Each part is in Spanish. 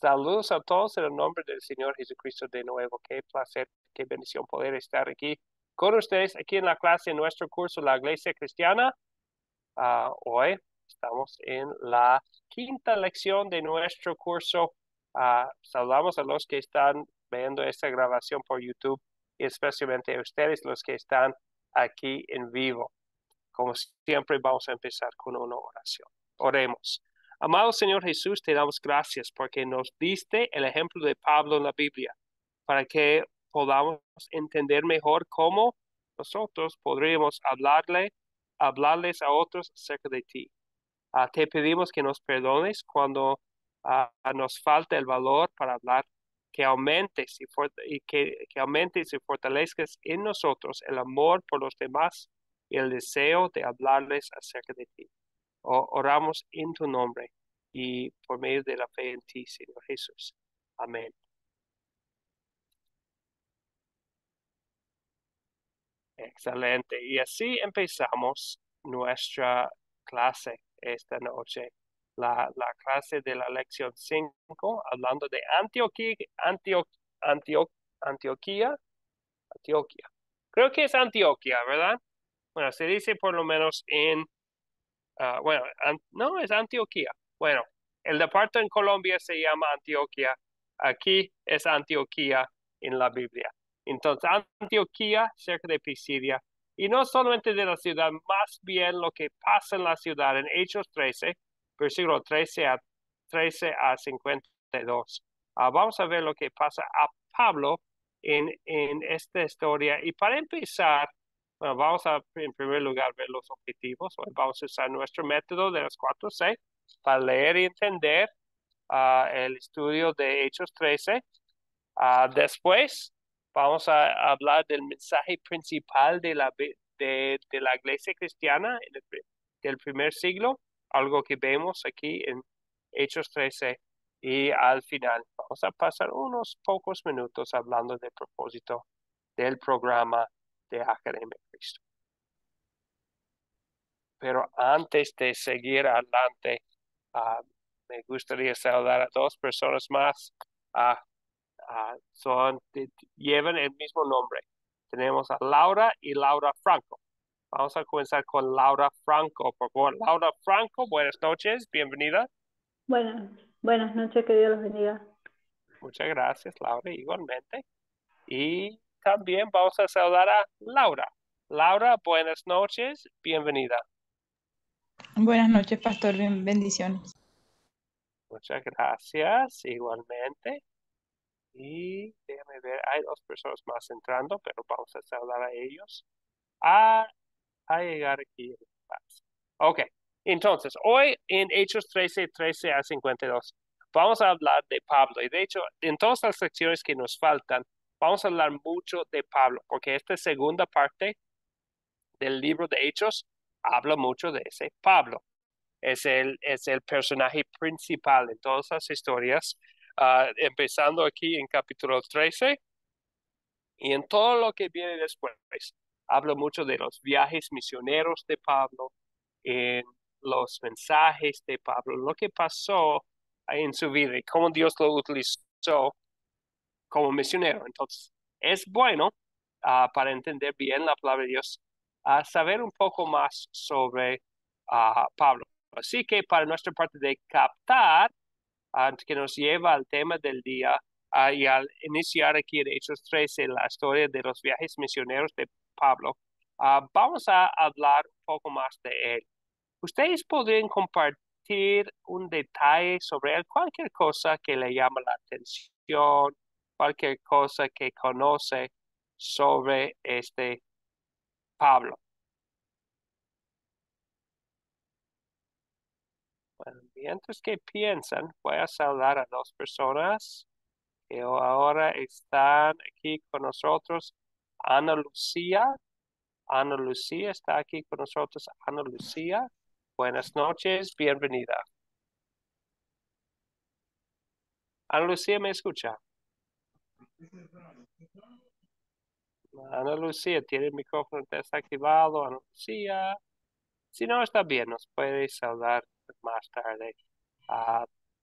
Saludos a todos en el nombre del Señor Jesucristo de nuevo. Qué placer, qué bendición poder estar aquí con ustedes, aquí en la clase, en nuestro curso, la Iglesia Cristiana. Hoy estamos en la quinta lección de nuestro curso. Saludamos a los que están viendo esta grabación por YouTube y especialmente a ustedes, los que están aquí en vivo. Como siempre, vamos a empezar con una oración. Oremos. Amado Señor Jesús, te damos gracias porque nos diste el ejemplo de Pablo en la Biblia, para que podamos entender mejor cómo nosotros podríamos hablarles a otros acerca de ti. Te pedimos que nos perdones cuando nos falta el valor para hablar, que aumentes que aumentes y fortalezcas en nosotros el amor por los demás y el deseo de hablarles acerca de ti. Oramos en tu nombre y por medio de la fe en ti, Señor Jesús. Amén. Excelente. Y así empezamos nuestra clase esta noche. La clase de la lección 5, hablando de Antioquía. Antioquia. Creo que es Antioquia, ¿verdad? Bueno, se dice por lo menos bueno, no, es Antioquía. Bueno, el departamento en Colombia se llama Antioquia. Aquí es Antioquía en la Biblia. Entonces, Antioquía, cerca de Pisidia. Y no solamente de la ciudad, más bien lo que pasa en la ciudad en Hechos 13, versículo 13 a 52. Vamos a ver lo que pasa a Pablo en esta historia. Y para empezar, bueno, vamos a, en primer lugar, ver los objetivos. Hoy vamos a usar nuestro método de las 4C para leer y entender el estudio de Hechos 13. Después, vamos a hablar del mensaje principal de la iglesia cristiana del primer siglo, algo que vemos aquí en Hechos 13. Y al final, vamos a pasar unos pocos minutos hablando del propósito del programa de Academia Cristo. Pero antes de seguir adelante, me gustaría saludar a dos personas más. Llevan el mismo nombre. Tenemos a Laura y Laura Franco. Vamos a comenzar con Laura Franco. Por favor, Laura Franco, buenas noches, bienvenida. Buenas noches, que Dios los bendiga. Muchas gracias, Laura, igualmente. Y también vamos a saludar a Laura. Laura, buenas noches, bienvenida. Buenas noches, pastor. Bendiciones. Muchas gracias, igualmente. Y déjame ver, hay dos personas más entrando, pero vamos a saludar a ellos a llegar aquí. Ok, entonces, hoy en Hechos 13 a 52, vamos a hablar de Pablo. Y de hecho, en todas las secciones que nos faltan, vamos a hablar mucho de Pablo, porque esta segunda parte del libro de Hechos habla mucho de ese Pablo. Es el personaje principal en todas las historias, empezando aquí en capítulo 13 y en todo lo que viene después. Habla mucho de los viajes misioneros de Pablo, en los mensajes de Pablo, lo que pasó en su vida y cómo Dios lo utilizó como misionero. Entonces, es bueno para entender bien la palabra de Dios, saber un poco más sobre Pablo. Así que para nuestra parte de captar, que nos lleva al tema del día, y al iniciar aquí en Hechos 13 la historia de los viajes misioneros de Pablo, vamos a hablar un poco más de él. ¿Ustedes podrían compartir un detalle sobre él? Cualquier cosa que le llama la atención, cualquier cosa que conoce sobre este Pablo. Bueno, mientras que piensan, voy a saludar a dos personas que ahora están aquí con nosotros. Ana Lucía. Ana Lucía está aquí con nosotros. Ana Lucía, buenas noches, bienvenida. Ana Lucía, ¿me escucha? Ana Lucía, tiene el micrófono desactivado. Ana Lucía, si no está bien, nos puede saludar más tarde.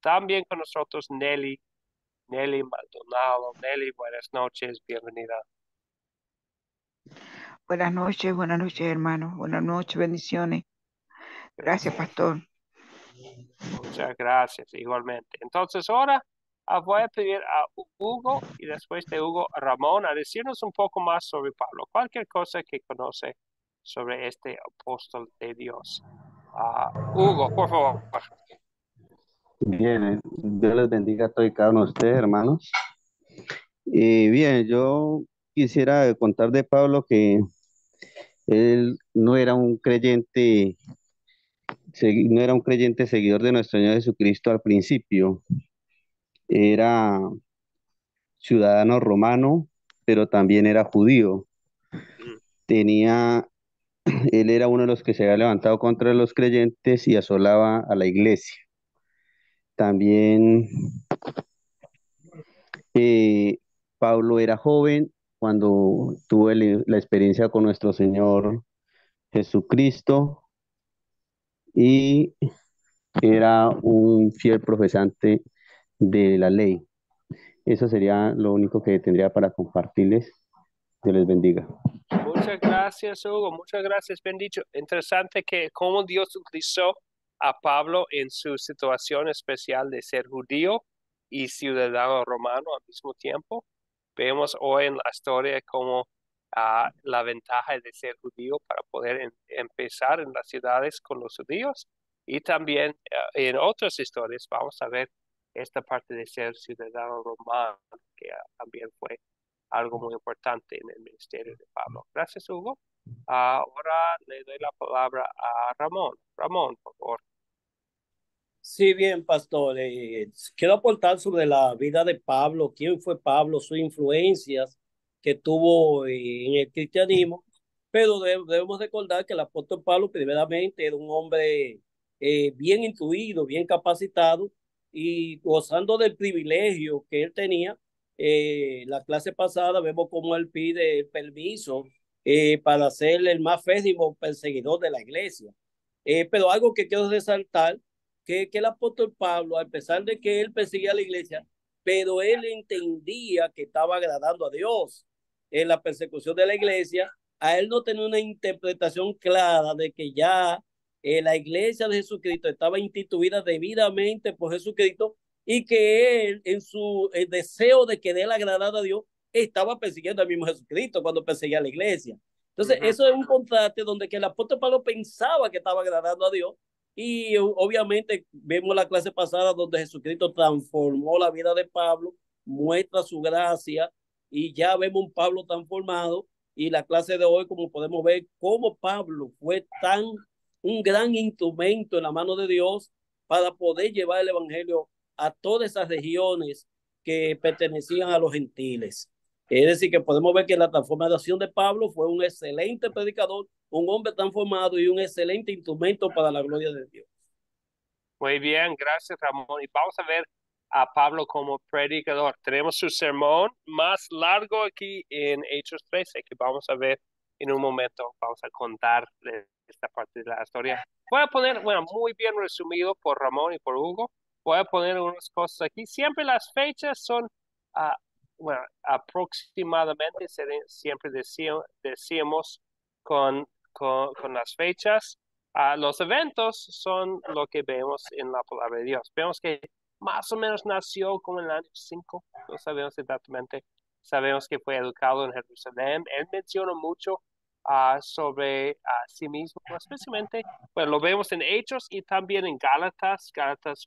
también con nosotros Nelly Maldonado. Nelly, buenas noches, bienvenida. Buenas noches, hermano. Buenas noches, bendiciones. Gracias, pastor. Muchas gracias, igualmente. Entonces ahora voy a pedir a Hugo y después de Hugo a Ramón a decirnos un poco más sobre Pablo. Cualquier cosa que conoce sobre este apóstol de Dios. Hugo, por favor. Bien, Dios les bendiga a todos y cada uno de ustedes, hermanos. Bien, yo quisiera contar de Pablo que él no era un creyente, no era un creyente seguidor de nuestro Señor Jesucristo al principio. Era ciudadano romano, pero también era judío. Mm, Tenía, él era uno de los que se había levantado contra los creyentes y asolaba a la iglesia. También Eh, Pablo era joven cuando tuvo la experiencia con nuestro Señor Jesucristo y era un fiel profesante de la ley. Eso sería lo único que tendría para compartirles. Dios les bendiga. Muchas gracias, Hugo. Muchas gracias, bien dicho. Interesante que cómo Dios utilizó a Pablo en su situación especial de ser judío y ciudadano romano al mismo tiempo. Vemos hoy en la historia cómo la ventaja de ser judío para poder empezar en las ciudades con los judíos y también en otras historias vamos a ver esta parte de ser ciudadano romano que también fue algo muy importante en el ministerio de Pablo. Gracias, Hugo. Ahora le doy la palabra a Ramón. Ramón, por favor. Sí, bien, pastor. Quiero aportar sobre la vida de Pablo, quién fue Pablo, sus influencias que tuvo en el cristianismo, pero debemos recordar que el apóstol Pablo primeramente era un hombre bien instruido, bien capacitado y gozando del privilegio que él tenía. La clase pasada vemos cómo él pide el permiso para ser el más férreo perseguidor de la iglesia. Pero algo que quiero resaltar que el apóstol Pablo, a pesar de que él perseguía a la iglesia, pero él entendía que estaba agradando a Dios en la persecución de la iglesia, a él no tenía una interpretación clara de que ya la iglesia de Jesucristo estaba instituida debidamente por Jesucristo y que él, en su deseo de querer agradar a Dios, estaba persiguiendo al mismo Jesucristo cuando perseguía a la iglesia. Entonces, eso es un contraste donde que el apóstol Pablo pensaba que estaba agradando a Dios y obviamente vemos la clase pasada donde Jesucristo transformó la vida de Pablo, muestra su gracia y ya vemos un Pablo transformado y la clase de hoy como podemos ver cómo Pablo fue tan un gran instrumento en la mano de Dios para poder llevar el evangelio a todas esas regiones que pertenecían a los gentiles. Es decir, que podemos ver que la transformación de Pablo fue un excelente predicador, un hombre transformado y un excelente instrumento para la gloria de Dios. Muy bien, gracias, Ramón. Y vamos a ver a Pablo como predicador. Tenemos su sermón más largo aquí en Hechos 13 que vamos a ver en un momento. Vamos a contar esta parte de la historia. Voy a poner, bueno, muy bien resumido por Ramón y por Hugo. Voy a poner unas cosas aquí. Siempre las fechas son, ah, bueno, aproximadamente, siempre decíamos con las fechas. Los eventos son lo que vemos en la palabra de Dios. Vemos que más o menos nació como en el año 5, no sabemos exactamente. Sabemos que fue educado en Jerusalén. Él menciona mucho sobre sí mismo, especialmente, bueno, lo vemos en Hechos y también en Gálatas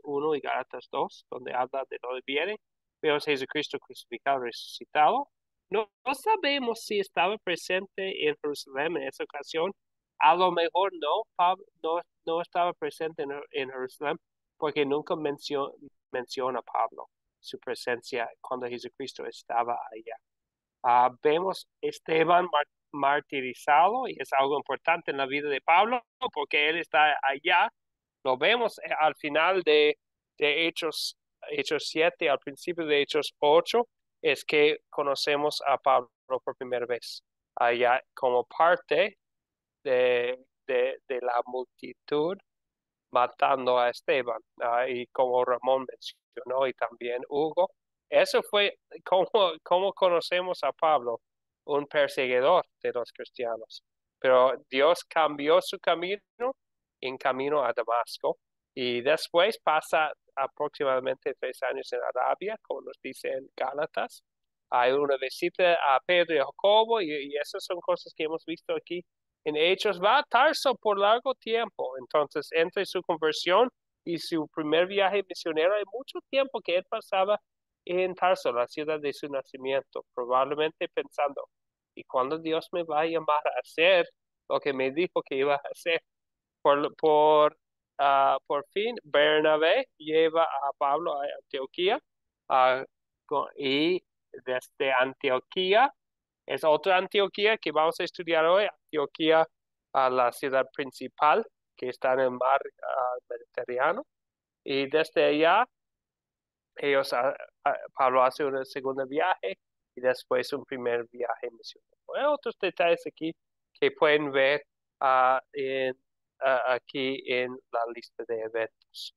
1 y Gálatas 2, donde habla de dónde viene. Vemos a Jesucristo crucificado, resucitado. No sabemos si estaba presente en Jerusalén en esa ocasión. A lo mejor no, Pablo no estaba presente en Jerusalén porque nunca menciona a Pablo su presencia cuando Jesucristo estaba allá. Vemos Esteban martirizado y es algo importante en la vida de Pablo porque él está allá. Lo vemos al final de Hechos 7, al principio de Hechos 8, es que conocemos a Pablo por primera vez allá como parte de la multitud matando a Esteban, y como Ramón mencionó, y también Hugo. Eso fue como conocemos a Pablo, un perseguidor de los cristianos. Pero Dios cambió su camino en camino a Damasco, y después pasa aproximadamente 3 años en Arabia, como nos dice en Gálatas. Hay una visita a Pedro y Jacobo, y esas son cosas que hemos visto aquí en Hechos. Va a Tarso por largo tiempo. Entonces, entre su conversión y su primer viaje misionero, hay mucho tiempo que él pasaba en Tarso, la ciudad de su nacimiento, probablemente pensando, ¿y cuándo Dios me va a llamar a hacer lo que me dijo que iba a hacer? Por fin, Bernabé lleva a Pablo a Antioquía, ah, y desde Antioquía, es otra Antioquía que vamos a estudiar hoy, Antioquía, a la ciudad principal que está en el mar Mediterráneo, y desde allá Pablo hace un segundo viaje y después un primer viaje misionero. Hay otros detalles aquí que pueden ver aquí en la lista de eventos.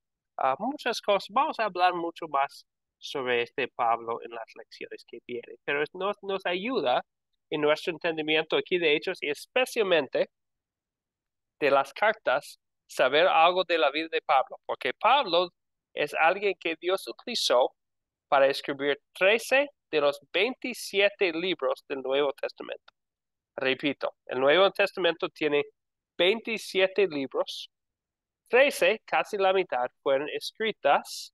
Muchas cosas, vamos a hablar mucho más sobre este Pablo en las lecciones que vienen, pero nos ayuda en nuestro entendimiento aquí de Hechos y especialmente de las cartas, saber algo de la vida de Pablo, porque Pablo es alguien que Dios utilizó para escribir 13 de los 27 libros del Nuevo Testamento. Repito, el Nuevo Testamento tiene 27 libros, 13, casi la mitad, fueron escritas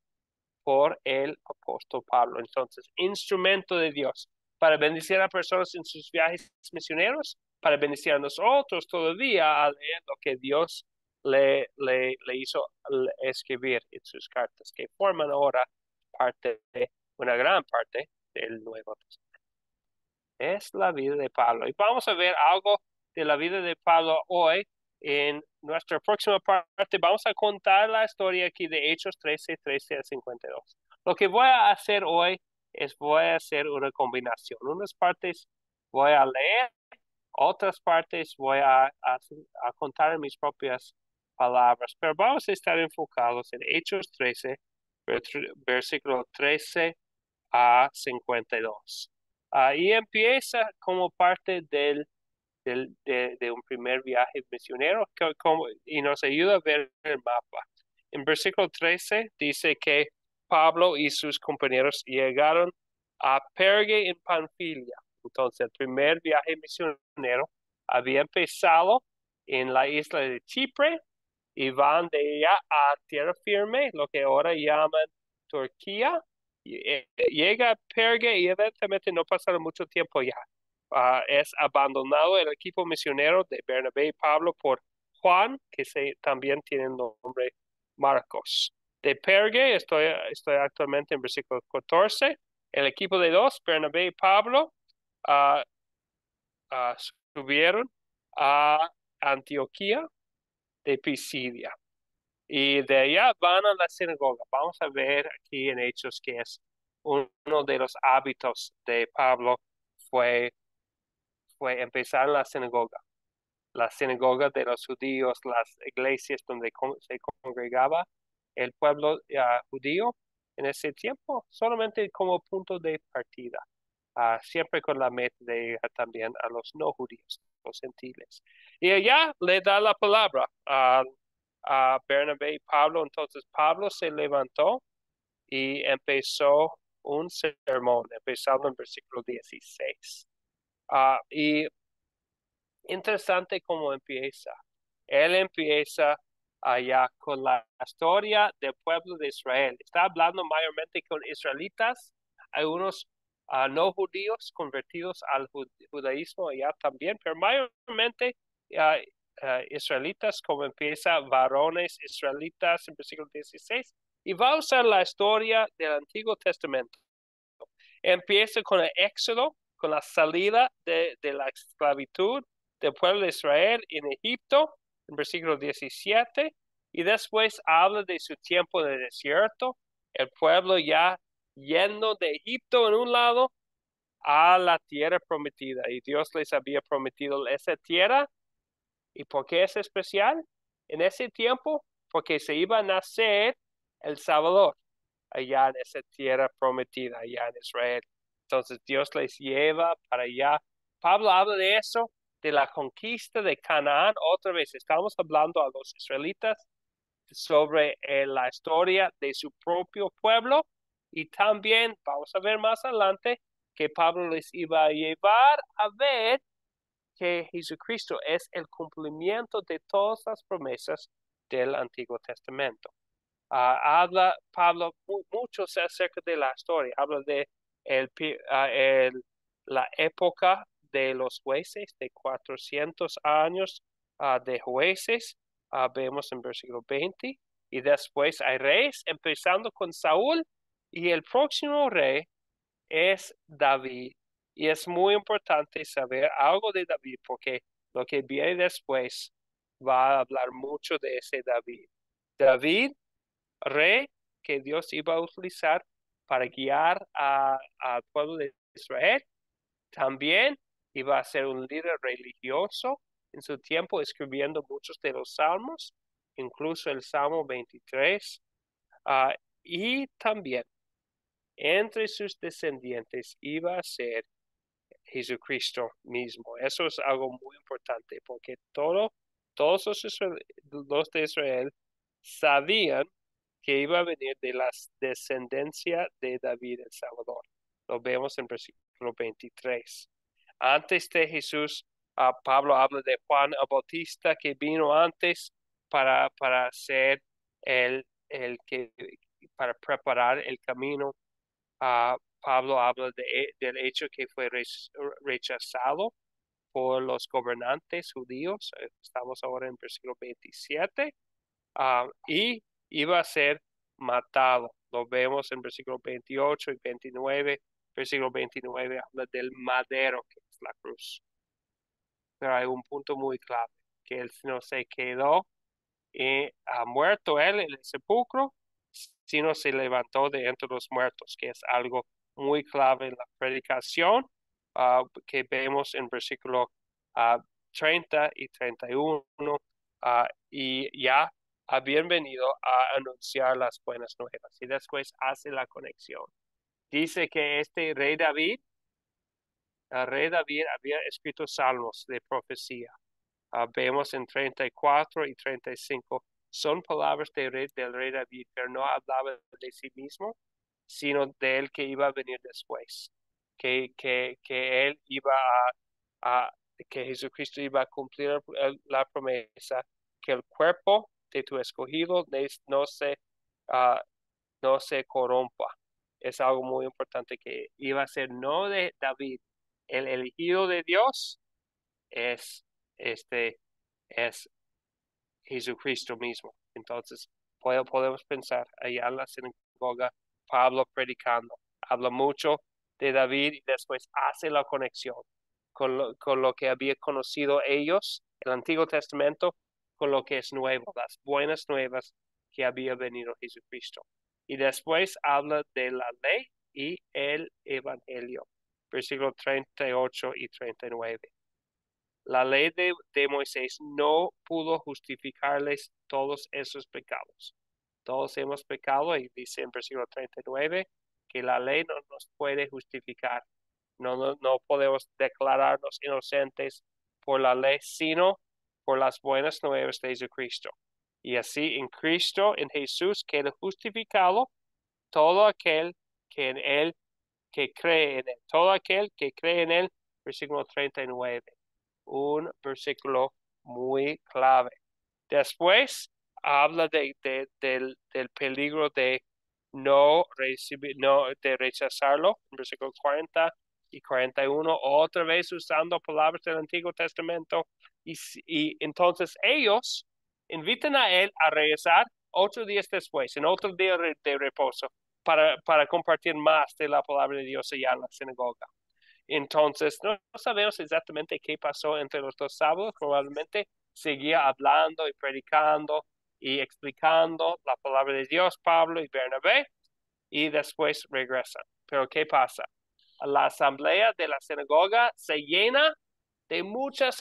por el apóstol Pablo. Entonces, instrumento de Dios para bendecir a personas en sus viajes misioneros, para bendecir a nosotros todavía a leer lo que Dios le hizo escribir en sus cartas, que forman ahora una gran parte del Nuevo Testamento. Es la vida de Pablo. Y vamos a ver algo de la vida de Pablo hoy. En nuestra próxima parte vamos a contar la historia aquí de Hechos 13 a 52. Lo que voy a hacer hoy es voy a hacer una combinación. Unas partes voy a leer, otras partes voy a contar en mis propias palabras, pero vamos a estar enfocados en Hechos 13, versículo 13 a 52. Y empieza como parte de un primer viaje misionero y nos ayuda a ver el mapa. En versículo 13 dice que Pablo y sus compañeros llegaron a Perge en Panfilia. Entonces, el primer viaje misionero había empezado en la isla de Chipre y van de allá a tierra firme, lo que ahora llaman Turquía. Llega a Perge y evidentemente no pasaron mucho tiempo ya. Es abandonado el equipo misionero de Bernabé y Pablo por Juan, que también tiene el nombre Marcos. De Perge, estoy actualmente en versículo 14. El equipo de dos, Bernabé y Pablo, uh, subieron a Antioquía de Pisidia. Y de allá van a la sinagoga. Vamos a ver aquí en Hechos que es uno de los hábitos de Pablo fue empezar en la sinagoga de los judíos, las iglesias donde se congregaba el pueblo judío en ese tiempo, solamente como punto de partida, siempre con la meta de llegar también a los no judíos, los gentiles. Y allá le da la palabra a Bernabé y Pablo. Entonces Pablo se levantó y empezó un sermón, empezando en versículo 16. Y interesante cómo empieza. Él empieza allá con la historia del pueblo de Israel. Está hablando mayormente con israelitas, algunos no judíos convertidos al judaísmo allá también, pero mayormente israelitas, como empieza varones israelitas en versículo 16, y va a usar la historia del Antiguo Testamento. Empieza con el éxodo, con la salida de la esclavitud del pueblo de Israel en Egipto, en versículo 17, y después habla de su tiempo de desierto, el pueblo ya yendo de Egipto en un lado a la tierra prometida, y Dios les había prometido esa tierra. ¿Y por qué es especial? En ese tiempo porque se iba a nacer el Salvador allá en esa tierra prometida, allá en Israel. Entonces Dios les lleva para allá. Pablo habla de eso, de la conquista de Canaán. Otra vez, estamos hablando a los israelitas sobre la historia de su propio pueblo, y también vamos a ver más adelante que Pablo les iba a llevar a ver que Jesucristo es el cumplimiento de todas las promesas del Antiguo Testamento. Habla Pablo mucho acerca de la historia, habla de la época de los jueces, de 400 años de jueces, vemos en versículo 20, y después hay reyes, empezando con Saúl, y el próximo rey es David. Y es muy importante saber algo de David, porque lo que viene después va a hablar mucho de ese David. David, rey que Dios iba a utilizar para guiar al pueblo de Israel, también iba a ser un líder religioso en su tiempo, escribiendo muchos de los salmos, incluso el Salmo 23, y también entre sus descendientes iba a ser Jesucristo mismo. Eso es algo muy importante, porque todos los de Israel sabían que iba a venir de la descendencia de David el Salvador. Lo vemos en versículo 23. Antes de Jesús, Pablo habla de Juan el Bautista, que vino antes para ser el que, para preparar el camino. Pablo habla del hecho que fue rechazado por los gobernantes judíos. Estamos ahora en versículo 27. Y iba a ser matado. Lo vemos en versículo 28 y 29. Versículo 29 habla del madero, que es la cruz. Pero hay un punto muy clave, que él no se quedó ha muerto él en el sepulcro, sino se levantó de entre los muertos, que es algo muy clave en la predicación, que vemos en versículo 30 y 31, y ya habían venido a anunciar las buenas nuevas, y después hace la conexión. Dice que este el rey David había escrito salmos de profecía. Vemos en 34 y 35, son palabras del rey David, pero no hablaba de sí mismo, sino de él que iba a venir después, que él iba que Jesucristo iba a cumplir la promesa, que el cuerpo de tu escogido no se corrompa. Es algo muy importante, que iba a ser no de David, el elegido de Dios es es Jesucristo mismo. Entonces, podemos pensar allá en la sinagoga, Pablo predicando, habla mucho de David y después hace la conexión con lo que había conocido ellos, el Antiguo Testamento, con lo que es nuevo, las buenas nuevas que había venido Jesucristo. Y después habla de la ley y el Evangelio, versículos 38 y 39. La ley de Moisés no pudo justificarles todos esos pecados. Todos hemos pecado, y dice en versículo 39 que la ley no nos puede justificar. No podemos declararnos inocentes por la ley, sino por las buenas nuevas de Jesucristo. Y así en Cristo, en Jesús, queda justificado todo aquel que en él, que cree en él. Todo aquel que cree en él, versículo 39. Un versículo muy clave. Después habla del peligro de de rechazarlo, en versículo 40 y 41, otra vez usando palabras del Antiguo Testamento, y entonces ellos invitan a él a regresar 8 días después, en otro día de reposo, para compartir más de la palabra de Dios allá en la sinagoga. Entonces, no sabemos exactamente qué pasó entre los dos sábados. Probablemente seguía hablando y predicando y explicando la palabra de Dios, Pablo y Bernabé, y después regresan. Pero ¿qué pasa? La asamblea de la sinagoga se llena de muchas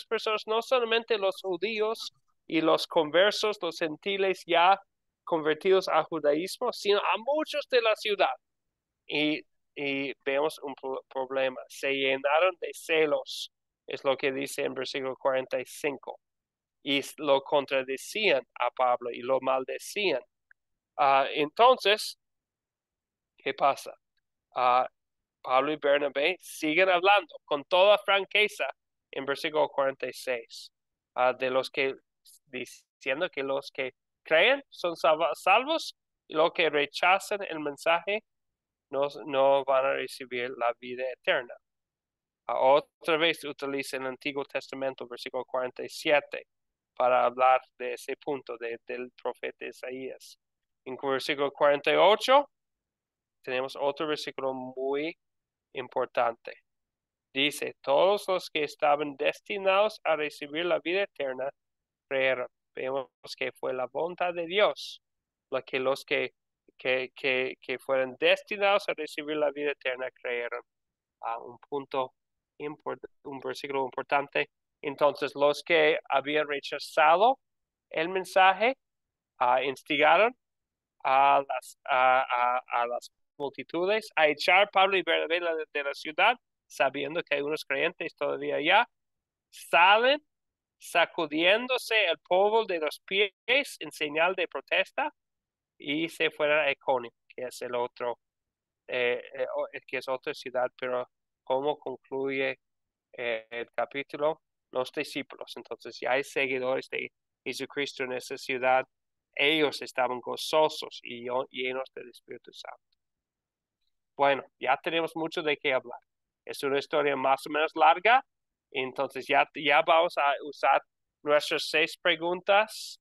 personas, no solamente los judíos y los conversos, los gentiles ya convertidos al judaísmo, sino a muchos de la ciudad. Y, y vemos un problema. Se llenaron de celos, es lo que dice en versículo 45. Y lo contradecían a Pablo y lo maldecían. Entonces, ¿qué pasa? Pablo y Bernabé siguen hablando con toda franqueza en versículo 46, de los que, diciendo que los que creen son salvos y los que rechazan el mensaje no van a recibir la vida eterna. Otra vez utiliza el Antiguo Testamento, versículo 47, para hablar de ese punto del profeta Isaías. En versículo 48 tenemos otro versículo muy importante. Dice, todos los que estaban destinados a recibir la vida eterna creyeron. Vemos que fue la voluntad de Dios la que los que fueron destinados a recibir la vida eterna creyeron. Un punto un versículo importante. Entonces, los que habían rechazado el mensaje instigaron a las multitudes a echar Pablo y Bernabé de la ciudad, sabiendo que hay unos creyentes todavía allá, salen sacudiéndose el polvo de los pies en señal de protesta y se fueron a Iconio, que es el otro, que es otra ciudad, pero cómo concluye el capítulo, los discípulos. Entonces ya hay seguidores de Jesucristo en esa ciudad. Ellos estaban gozosos y llenos del Espíritu Santo. Bueno, ya tenemos mucho de qué hablar. Es una historia más o menos larga. Entonces ya vamos a usar nuestras 6 preguntas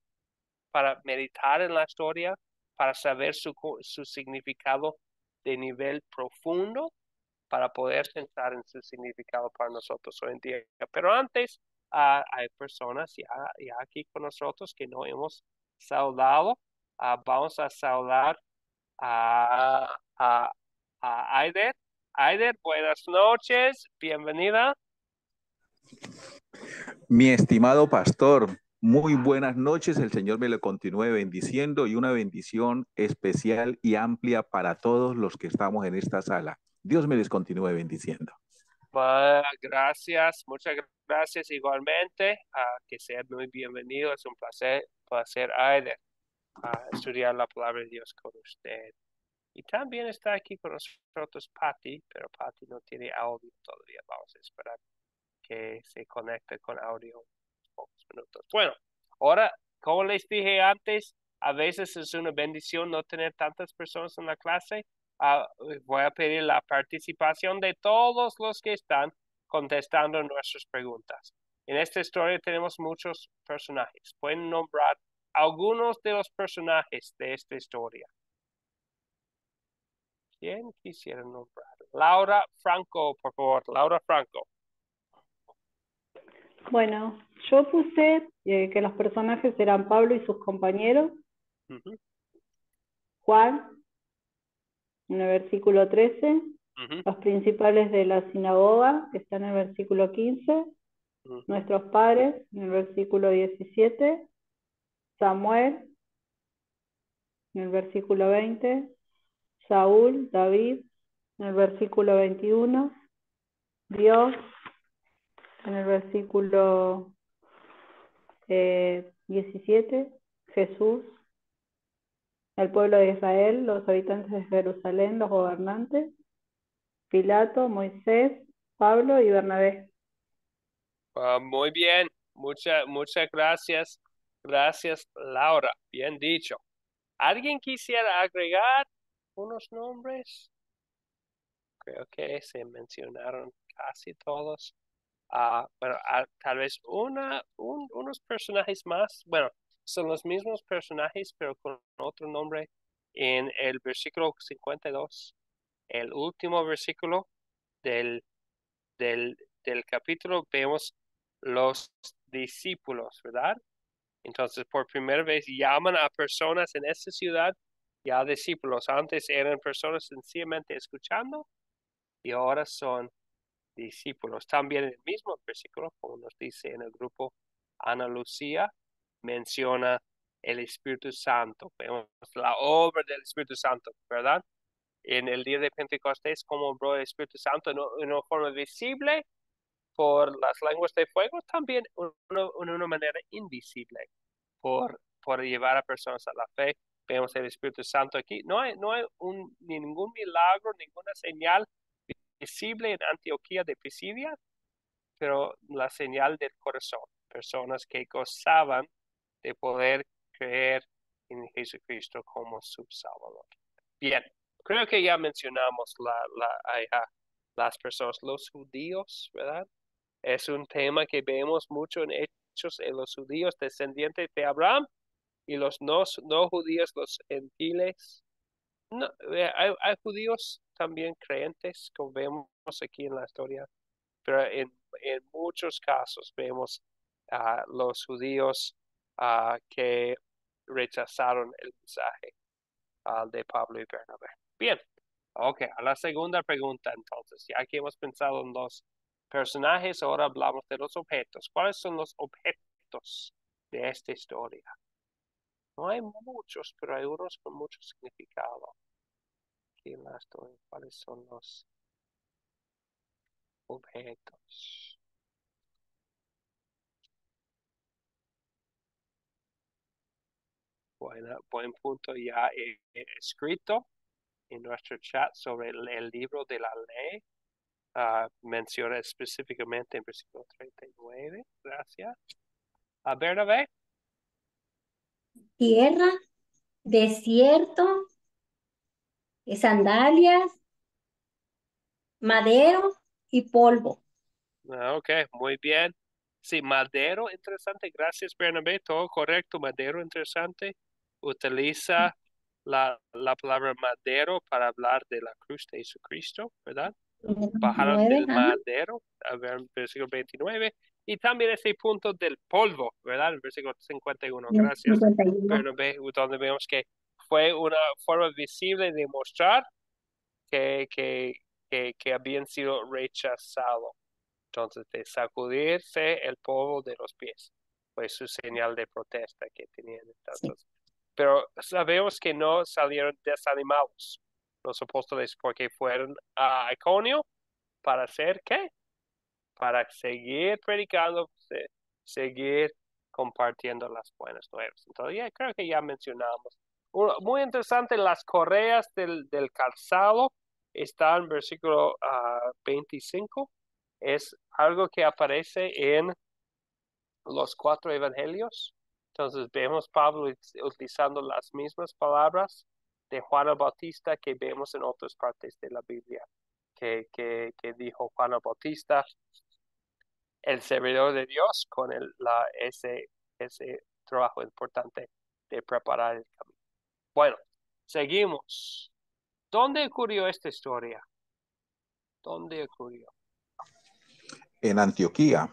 para meditar en la historia, para saber su significado de nivel profundo, para poder pensar en su significado para nosotros hoy en día. Pero antes, hay personas ya aquí con nosotros que no hemos saludado. Vamos a saludar a, a, a Aider. Aider, buenas noches, bienvenida. Mi estimado pastor, muy buenas noches. El Señor me lo continúe bendiciendo y una bendición especial y amplia para todos los que estamos en esta sala. Dios me les continúe bendiciendo. Gracias, muchas gracias igualmente. Que sea muy bienvenido. Es un placer, Aider, estudiar la palabra de Dios con usted. Y también está aquí con nosotros Patty, pero Patty no tiene audio todavía. Vamos a esperar que se conecte con audio en pocos minutos. Bueno, ahora, como les dije antes, a veces es una bendición no tener tantas personas en la clase. Voy a pedir la participación de todos los que están contestando nuestras preguntas. En esta historia tenemos muchos personajes. Pueden nombrar algunos de los personajes de esta historia. ¿Quién quisiera nombrar? Laura Franco, por favor. Laura Franco. Bueno, yo puse que los personajes eran Pablo y sus compañeros, Uh-huh. Juan, en el versículo 13, Uh-huh. los principales de la sinagoga, que está en el versículo 15, Uh-huh. nuestros padres, en el versículo 17, Samuel, en el versículo 20, Saúl, David, en el versículo 21, Dios, en el versículo 17, Jesús, el pueblo de Israel, los habitantes de Jerusalén, los gobernantes, Pilato, Moisés, Pablo y Bernabé. Muy bien, muchas gracias. Gracias, Laura. Bien dicho. ¿Alguien quisiera agregar unos nombres? Creo que se mencionaron casi todos. Bueno, tal vez unos personajes más. Bueno, son los mismos personajes, pero con otro nombre. En el versículo 52, el último versículo del, del capítulo, vemos los discípulos, ¿verdad? Entonces, por primera vez llaman a personas en esta ciudad ya discípulos. Antes eran personas sencillamente escuchando y ahora son discípulos. También en el mismo versículo, como nos dice en el grupo Ana Lucía, menciona el Espíritu Santo. Vemos la obra del Espíritu Santo, ¿verdad? En el día de Pentecostés, como obró el Espíritu Santo en una forma visible por las lenguas de fuego, también en una manera invisible por llevar a personas a la fe. Vemos el Espíritu Santo aquí. No hay ningún milagro, ninguna señal visible en Antioquía de Pisidia, pero la señal del corazón. Personas que gozaban de poder creer en Jesucristo como su Salvador. Bien, creo que ya mencionamos las personas, los judíos, ¿verdad? Es un tema que vemos mucho en Hechos, en los judíos descendientes de Abraham y los no judíos, los gentiles. No, hay judíos también creyentes, como vemos aquí en la historia, pero en muchos casos vemos a los judíos que rechazaron el mensaje de Pablo y Bernabé. Bien, ok, a la segunda pregunta entonces, ya que hemos pensado en los personajes, ahora hablamos de los objetos. ¿Cuáles son los objetos de esta historia? No hay muchos, pero hay unos con mucho significado aquí en la historia. ¿Cuáles son los objetos? Buen punto ya escrito en nuestro chat sobre el libro de la ley. Menciona específicamente en versículo 39. Gracias. Bernabé. Tierra, desierto, sandalias, madero y polvo. Ok, muy bien. Sí, madero, interesante. Gracias, Bernabé. Todo correcto. Madero, interesante. Utiliza la palabra madero para hablar de la cruz de Jesucristo, ¿verdad? Bajaron 9, del madero, a ver, versículo 29. Y también ese punto del polvo, ¿verdad? El versículo 51. Gracias, 51. Bernabé, donde vemos que fue una forma visible de mostrar que habían sido rechazados. Entonces, de sacudirse el polvo de los pies fue su señal de protesta que tenían. Entonces, Sí. pero sabemos que no salieron desanimados los apóstoles porque fueron a Iconio para hacer ¿qué? Para seguir predicando, seguir compartiendo las buenas nuevas. Entonces, ya creo que ya mencionamos. Muy interesante, las correas del calzado están en versículo 25. Es algo que aparece en los 4 evangelios. Entonces vemos Pablo utilizando las mismas palabras de Juan el Bautista que vemos en otras partes de la Biblia, que dijo Juan el Bautista, el servidor de Dios, con ese trabajo importante de preparar el camino. Bueno, seguimos. ¿Dónde ocurrió esta historia? ¿Dónde ocurrió? En Antioquía.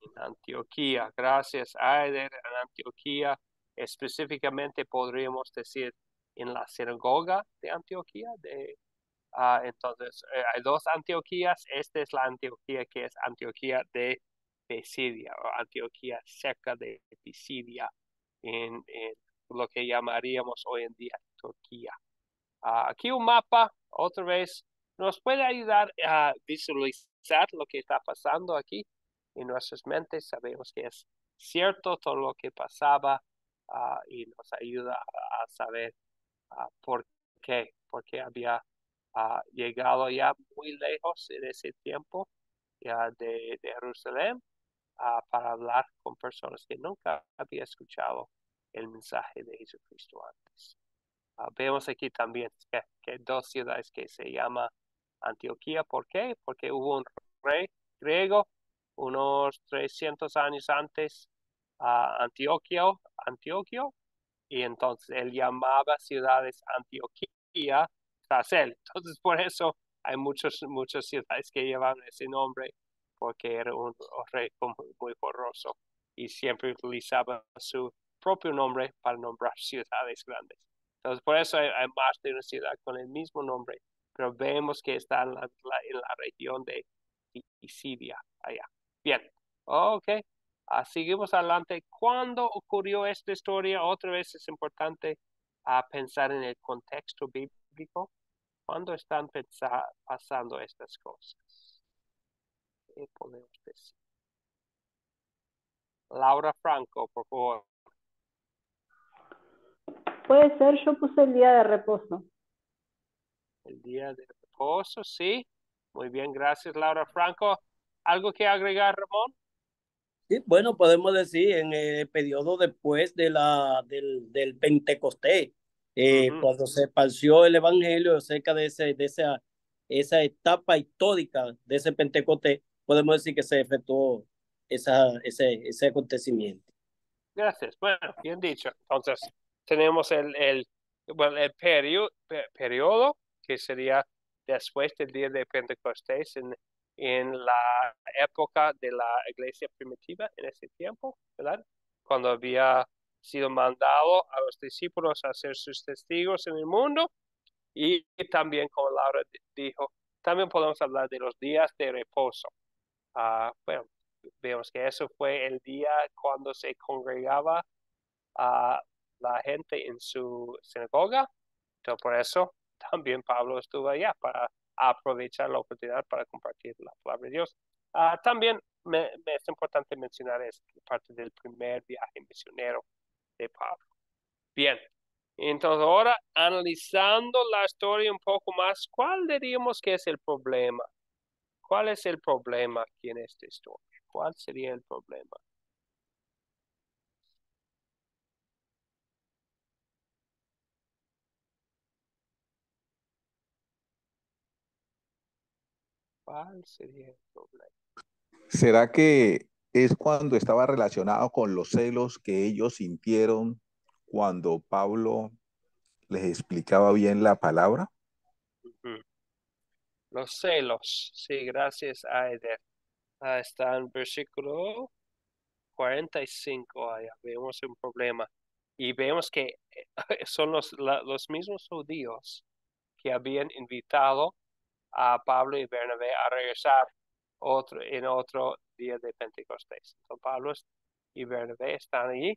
En Antioquía. Gracias, Aider. En Antioquía, específicamente podríamos decir en la sinagoga de Antioquía. Entonces, hay 2 Antioquías. Esta es la Antioquía que es Antioquía de Pisidia, o Antioquía cerca de Pisidia, en lo que llamaríamos hoy en día Turquía. Aquí un mapa, otra vez, nos puede ayudar a visualizar lo que está pasando aquí en nuestras mentes. Sabemos que es cierto todo lo que pasaba y nos ayuda a saber por qué había llegado ya muy lejos en ese tiempo ya de Jerusalén para hablar con personas que nunca había escuchado el mensaje de Jesucristo antes. Vemos aquí también que 2 ciudades que se llama Antioquía. ¿Por qué? Porque hubo un rey griego unos 300 años antes, Antioquio, y entonces él llamaba ciudades Antioquía tras él. Entonces por eso hay muchas ciudades que llevan ese nombre, porque era un rey muy poderoso y siempre utilizaba su propio nombre para nombrar ciudades grandes. Entonces por eso hay más de una ciudad con el mismo nombre, pero vemos que está en la región de Pisidia, allá. Bien, ok. Seguimos adelante. ¿Cuándo ocurrió esta historia? Otra vez es importante pensar en el contexto bíblico. ¿Cuándo están pasando estas cosas? ¿Qué podemos decir? Laura Franco, por favor. Puede ser, yo puse el día de reposo. El día de reposo, sí. Muy bien, gracias, Laura Franco. ¿Algo que agregar, Ramón? Sí, bueno, podemos decir en el periodo después del Pentecostés, cuando se esparció el evangelio cerca de esa etapa histórica de ese Pentecostés, podemos decir que se efectuó ese acontecimiento. Gracias. Bueno, bien dicho. Entonces, tenemos bueno, el periodo que sería después del día de Pentecostés en la época de la iglesia primitiva en ese tiempo, ¿verdad? Cuando había sido mandado a los discípulos a ser sus testigos en el mundo y también, como Laura dijo, también podemos hablar de los días de reposo. Bueno, vemos que eso fue el día cuando se congregaba a la gente en su sinagoga. Entonces, por eso también Pablo estuvo allá para aprovechar la oportunidad para compartir la palabra de Dios. También me es importante mencionar es parte del primer viaje misionero de Pablo. Bien, entonces ahora analizando la historia un poco más, ¿cuál diríamos que es el problema? ¿Cuál es el problema aquí en esta historia? ¿Cuál sería el problema? ¿Cuál sería el problema? ¿Será que es cuando estaba relacionado con los celos que ellos sintieron cuando Pablo les explicaba bien la palabra? Ujú. Los celos. Sí, gracias, Aider. Está en versículo 45. Allá vemos un problema. Y vemos que son los mismos judíos que habían invitado a Pablo y Bernabé a regresar en otro día de Pentecostés. Entonces, Pablo y Bernabé están allí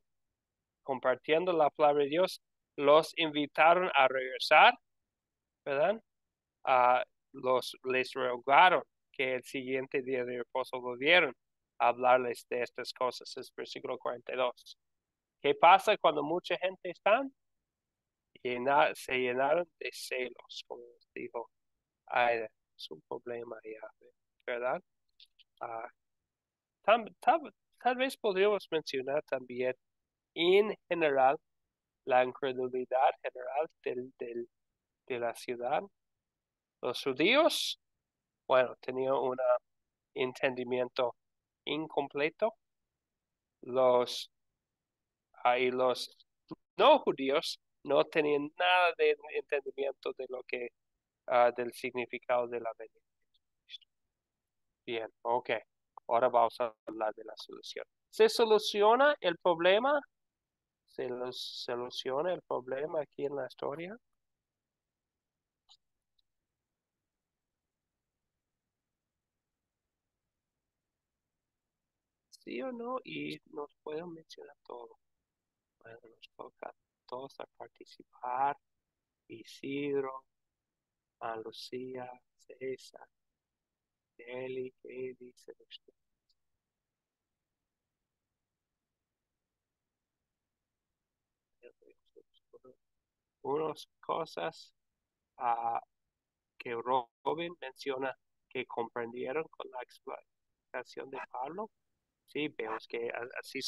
compartiendo la palabra de Dios. Los invitaron a regresar, ¿verdad? Les rogaron que el siguiente día de reposo volvieron a hablarles de estas cosas. Es versículo 42. ¿Qué pasa cuando mucha gente está? Se llenaron de celos, como les dijo. Ay, es un problema ya, ¿verdad? Ah, tal vez podríamos mencionar también en general la incredulidad general de la ciudad. Los judíos, bueno, tenían un entendimiento incompleto. Y los no judíos no tenían nada de entendimiento de lo que, del significado de la venida. Bien, ok. Ahora vamos a hablar de la solución. ¿Se soluciona el problema? ¿Soluciona el problema aquí en la historia? ¿Sí o no? Y nos pueden mencionar todo. Bueno, nos toca a todos a participar. Isidro, a Lucía, César, Eli, ¿qué dice usted? Unas cosas que Robin menciona que comprendieron con la explicación de Pablo. Sí, vemos que así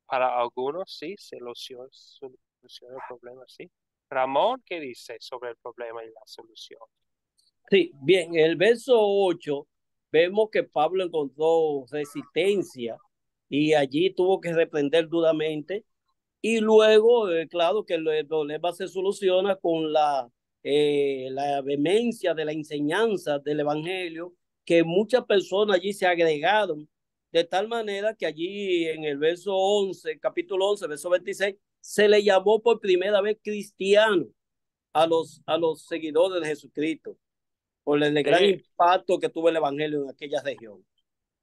para algunos sí se soluciona el problema, sí. Ramón, ¿qué dice sobre el problema y la solución? Sí, bien, en el verso 8 vemos que Pablo encontró resistencia y allí tuvo que reprender duramente. Y luego, claro, que el problema se soluciona con la vehemencia de la enseñanza del Evangelio, que muchas personas allí se agregaron, de tal manera que allí en el verso 11, capítulo 11, verso 26, se le llamó por primera vez cristiano a los seguidores de Jesucristo, por el gran Sí, impacto que tuvo el Evangelio en aquella región.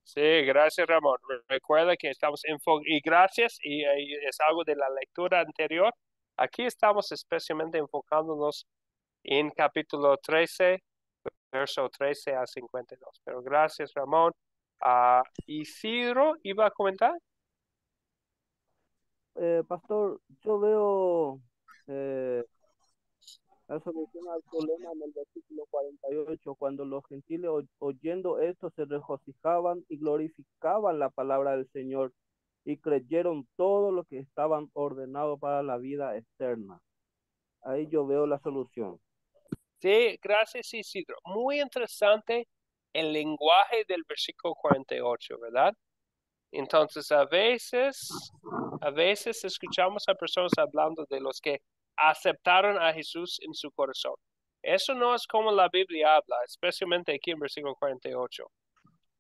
Sí, gracias, Ramón. Recuerda que estamos y gracias, y es algo de la lectura anterior. Aquí estamos especialmente enfocándonos en capítulo 13, verso 13 a 52. Pero gracias, Ramón. Isidro, ¿iba a comentar? Pastor, yo veo la solución al problema en el versículo 48, cuando los gentiles oyendo esto se regocijaban y glorificaban la palabra del Señor y creyeron todo lo que estaban ordenados para la vida externa. Ahí yo veo la solución. Sí, gracias, Isidro. Muy interesante el lenguaje del versículo 48, ¿verdad? Entonces, a veces escuchamos a personas hablando de los que aceptaron a Jesús en su corazón. Eso no es como la Biblia habla, especialmente aquí en versículo 48.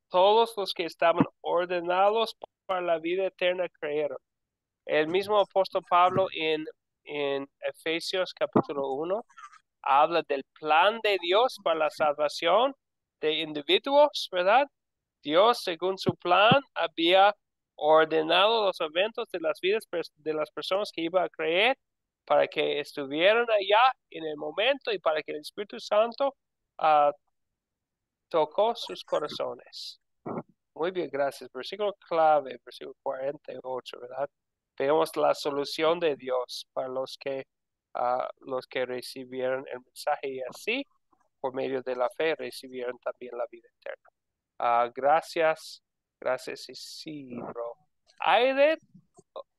Todos los que estaban ordenados para la vida eterna creyeron. El mismo apóstol Pablo en Efesios capítulo 1 habla del plan de Dios para la salvación de individuos, ¿verdad? Dios, según su plan, había ordenado los eventos de las vidas de las personas que iban a creer para que estuvieran allá en el momento y para que el Espíritu Santo tocó sus corazones. Muy bien, gracias. Versículo clave, versículo 48, ¿verdad? Vemos la solución de Dios para los que recibieron el mensaje y así, por medio de la fe, recibieron también la vida eterna. Gracias, gracias Isidro. ¿Aide,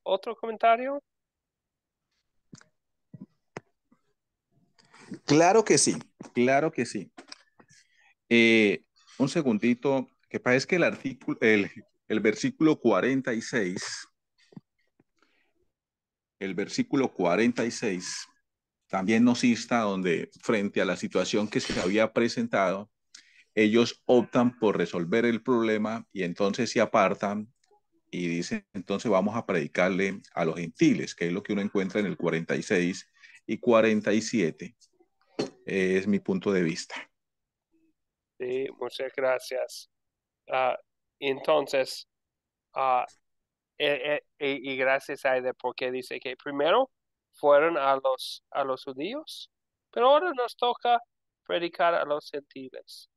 otro comentario? Claro que sí, claro que sí. Un segundito, que parece que el versículo 46, el versículo 46 también nos insta donde frente a la situación que se había presentado, ellos optan por resolver el problema y entonces se apartan y dicen, entonces vamos a predicarle a los gentiles, que es lo que uno encuentra en el 46 y 47. Es mi punto de vista. Sí, muchas gracias. Ah, entonces, ah, y gracias a él porque dice que primero fueron a los judíos, pero ahora nos toca predicar a los gentiles.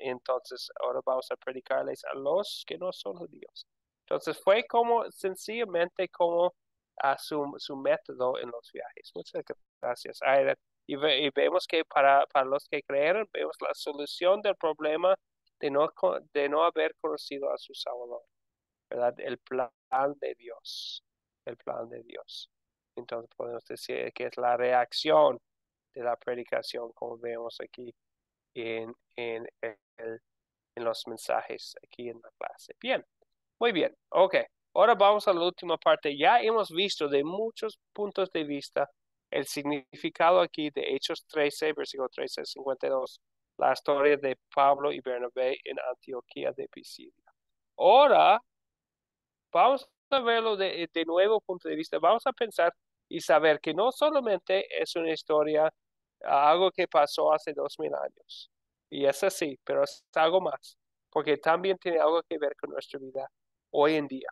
Entonces ahora vamos a predicarles a los que no son judíos. Entonces fue como sencillamente como su método en los viajes. Muchas gracias, Aida. Y vemos que para los que creyeron, vemos la solución del problema de no haber conocido a su Salvador. ¿Verdad? El plan de Dios, el plan de Dios. Entonces podemos decir que es la reacción de la predicación, como vemos aquí en los mensajes, aquí en la clase. Bien, muy bien, ok. Ahora vamos a la última parte. Ya hemos visto de muchos puntos de vista el significado aquí de Hechos 13, versículo 13 al 52, la historia de Pablo y Bernabé en Antioquía de Pisidia. Ahora vamos a verlo de nuevo punto de vista. Vamos a pensar y saber que no solamente es una historia, algo que pasó hace 2000 años. Y es así, pero es algo más, porque también tiene algo que ver con nuestra vida hoy en día,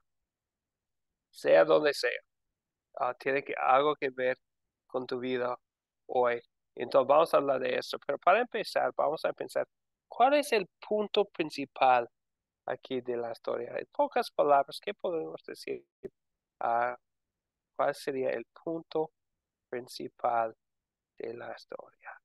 sea donde sea. Tiene algo que ver con tu vida hoy. Entonces vamos a hablar de eso. Pero para empezar, vamos a pensar, ¿cuál es el punto principal aquí de la historia? En pocas palabras, ¿qué podemos decir? Ah, ¿Cuál sería el punto principal de la historia?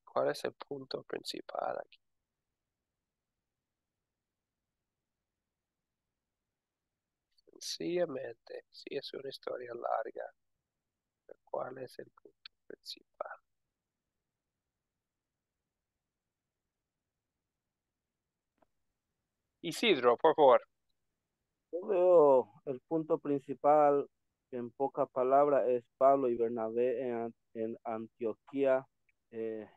¿Cuál es el punto principal aquí? Sencillamente, si es una historia larga, ¿cuál es el punto principal? Isidro, por favor. Yo veo el punto principal, en pocas palabras, es Pablo y Bernabé en Antioquía,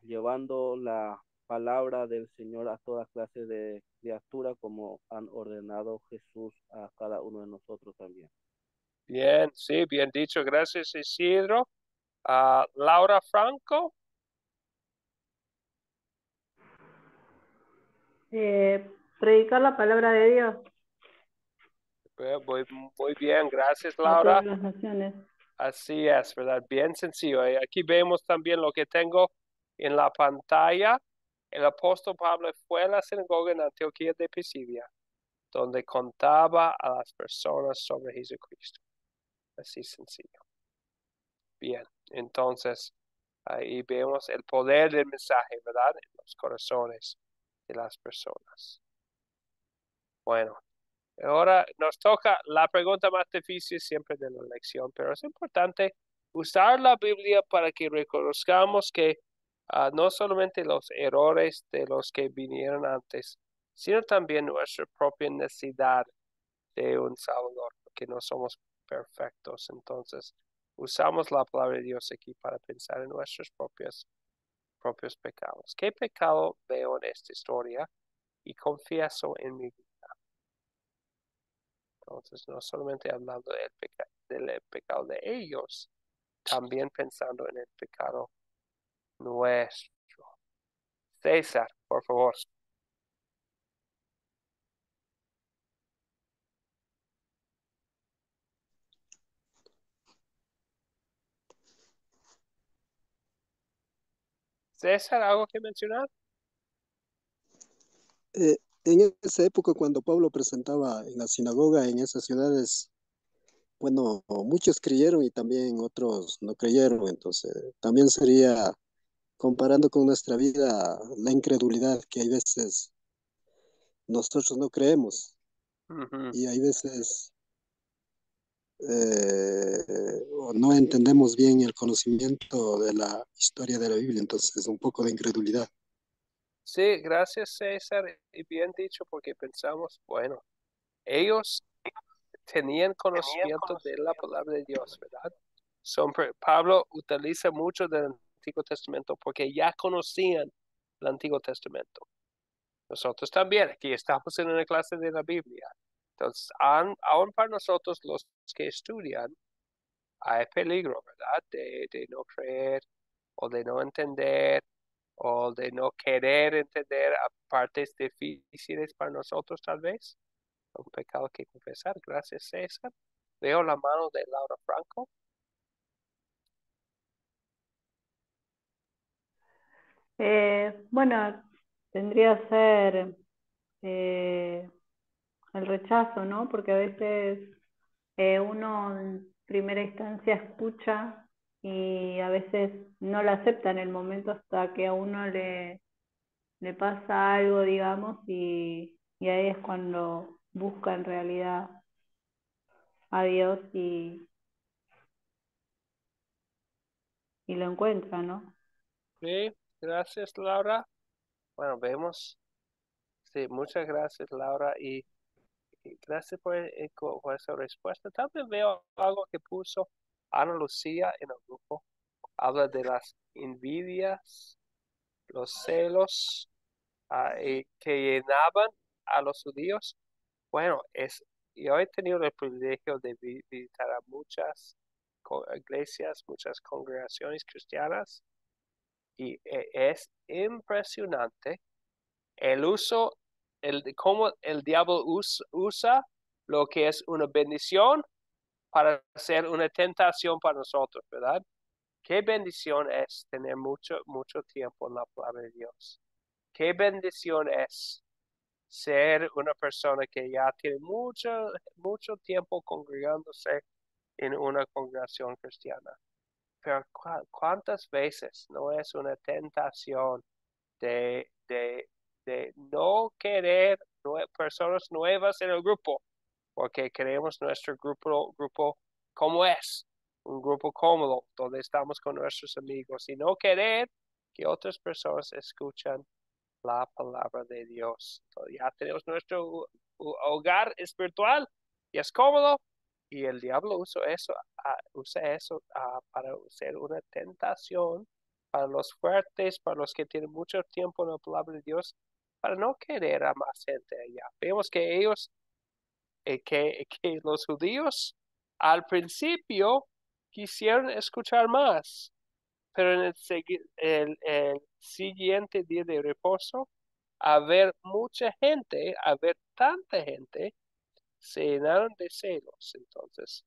llevando la palabra del Señor a toda clase de criatura, como han ordenado Jesús a cada uno de nosotros también. Bien, sí, bien dicho. Gracias, Isidro. Laura Franco. Predicar la palabra de Dios Muy bien, gracias a Laura. todas las naciones. Así es, ¿verdad? Bien sencillo. Aquí vemos también lo que tengo en la pantalla. El apóstol Pablo fue a la sinagoga en Antioquía de Pisidia, donde contaba a las personas sobre Jesucristo. Así sencillo. Bien, entonces ahí vemos el poder del mensaje, ¿verdad? En los corazones de las personas. Bueno, ahora nos toca la pregunta más difícil siempre de la lección, pero es importante usar la Biblia para que reconozcamos que no solamente los errores de los que vinieron antes, sino también nuestra propia necesidad de un Salvador, porque no somos perfectos. Entonces, usamos la palabra de Dios aquí para pensar en nuestros propios pecados. ¿Qué pecado veo en esta historia y confieso en mi vida? Entonces, no solamente hablando del pecado de ellos, también pensando en el pecado nuestro. César, por favor. César, ¿algo que mencionar? En esa época, cuando Pablo presentaba en la sinagoga en esas ciudades, bueno, muchos creyeron y también otros no creyeron. Entonces, también sería, comparando con nuestra vida, la incredulidad que hay veces nosotros no creemos Ujú. y hay veces o no entendemos bien el conocimiento de la historia de la Biblia. Entonces, un poco de incredulidad. Sí, gracias César. Y bien dicho, porque pensamos, bueno, ellos tenían conocimiento de la palabra de Dios, ¿verdad? Pablo utiliza mucho del Antiguo Testamento porque ya conocían el Antiguo Testamento. Nosotros también, aquí estamos en una clase de la Biblia. Entonces, aún para nosotros los que estudian, hay peligro, ¿verdad? De no creer o de no entender o de no querer entender a partes difíciles para nosotros tal vez. Un pecado que confesar. Gracias, César. Veo la mano de Laura Franco. Bueno, tendría que ser eh, el rechazo, ¿no? Porque a veces uno en primera instancia escucha y a veces no la acepta en el momento hasta que a uno le pasa algo, digamos, y ahí es cuando busca en realidad a Dios y lo encuentra, ¿no? Sí, gracias, Laura. Bueno, vemos. Sí, muchas gracias, Laura. Y gracias por esa respuesta. También veo algo que puso Ana Lucía en el grupo. Habla de las envidias, los celos que llenaban a los judíos. Bueno, yo he tenido el privilegio de visitar a muchas iglesias, muchas congregaciones cristianas y es impresionante el uso, cómo el diablo usa lo que es una bendición para ser una tentación para nosotros, ¿verdad? Qué bendición es tener mucho tiempo en la palabra de Dios. Qué bendición es ser una persona que ya tiene mucho tiempo congregándose en una congregación cristiana. Pero ¿cuántas veces no es una tentación de no querer personas nuevas en el grupo? Porque queremos nuestro grupo como es, un grupo cómodo, donde estamos con nuestros amigos, y no querer que otras personas escuchen la palabra de Dios. Entonces, ya tenemos nuestro hogar espiritual y es cómodo, y el diablo usa eso para ser una tentación para los fuertes, para los que tienen mucho tiempo en la palabra de Dios, para no querer a más gente allá. Vemos que que los judíos al principio quisieron escuchar más, pero en el siguiente día de reposo, a ver mucha gente, a ver tanta gente, se llenaron de celos. Entonces,